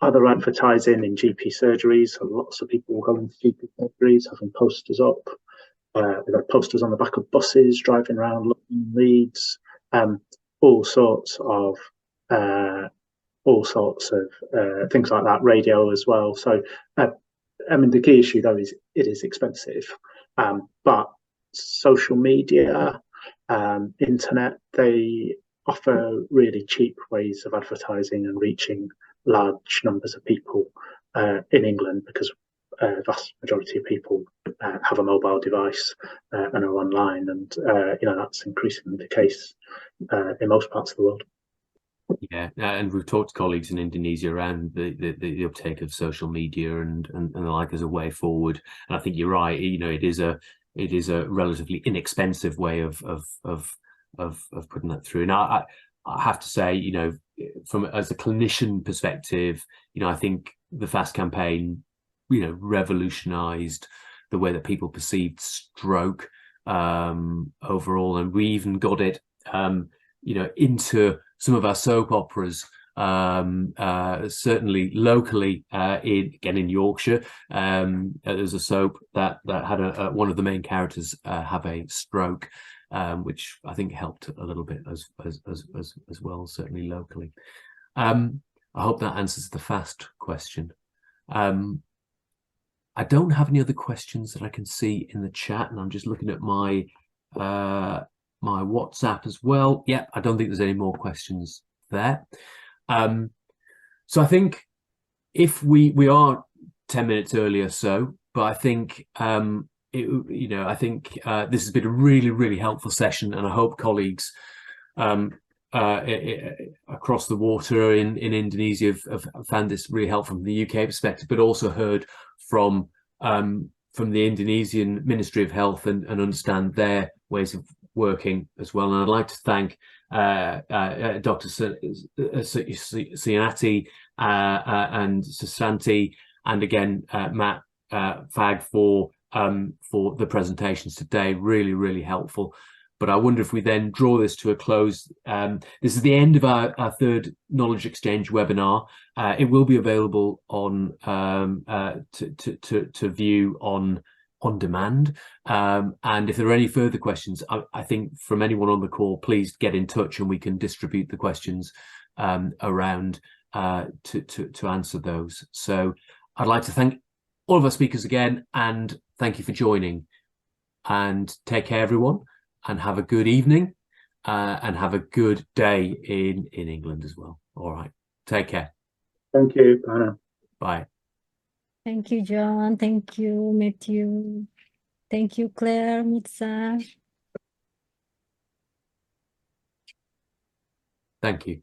other advertising in GP surgeries. So lots of people will go into GP surgeries having posters up. We've got posters on the back of buses driving around looking leads, all sorts of things like that, radio as well. So I mean, the key issue though is it is expensive, but social media, internet, they offer really cheap ways of advertising and reaching large numbers of people in England, because the vast majority of people have a mobile device and are online, and you know, that's increasingly the case in most parts of the world. Yeah, and we've talked to colleagues in Indonesia around the uptake of social media and the like as a way forward. And I think you're right. You know, it is a relatively inexpensive way of putting that through. Now, I have to say, you know, from as a clinician perspective, you know, I think the FAST campaign, you know, revolutionised the way that people perceived stroke overall, and we even got it, you know, into some of our soap operas, certainly locally, in Yorkshire. There's a soap that had one of the main characters have a stroke, which I think helped a little bit as well, certainly locally. I hope that answers the FAST question. I don't have any other questions that I can see in the chat, and I'm just looking at my my WhatsApp as well. Yeah, I don't think there's any more questions there. So I think if we are 10 minutes earlier, so, but I think you know, I think this has been a really helpful session, and I hope colleagues across the water in Indonesia have found this really helpful from the UK perspective, but also heard from the Indonesian Ministry of Health and understand their ways of working as well. And I'd like to thank Dr. Suyanti and Susanti, and again Matt Fagg for the presentations today. Really helpful. But I wonder if we then draw this to a close. This is the end of our third knowledge exchange webinar. It will be available on to view on demand. And if there are any further questions, I think from anyone on the call, please get in touch and we can distribute the questions around to answer those. So I'd like to thank all of our speakers again, and thank you for joining. And take care, everyone, and have a good evening, and have a good day in England as well. All right, take care. Thank you. Bye now. Bye. Thank you, John. Thank you, Matthew. Thank you, Claire, Mitsa. Thank you.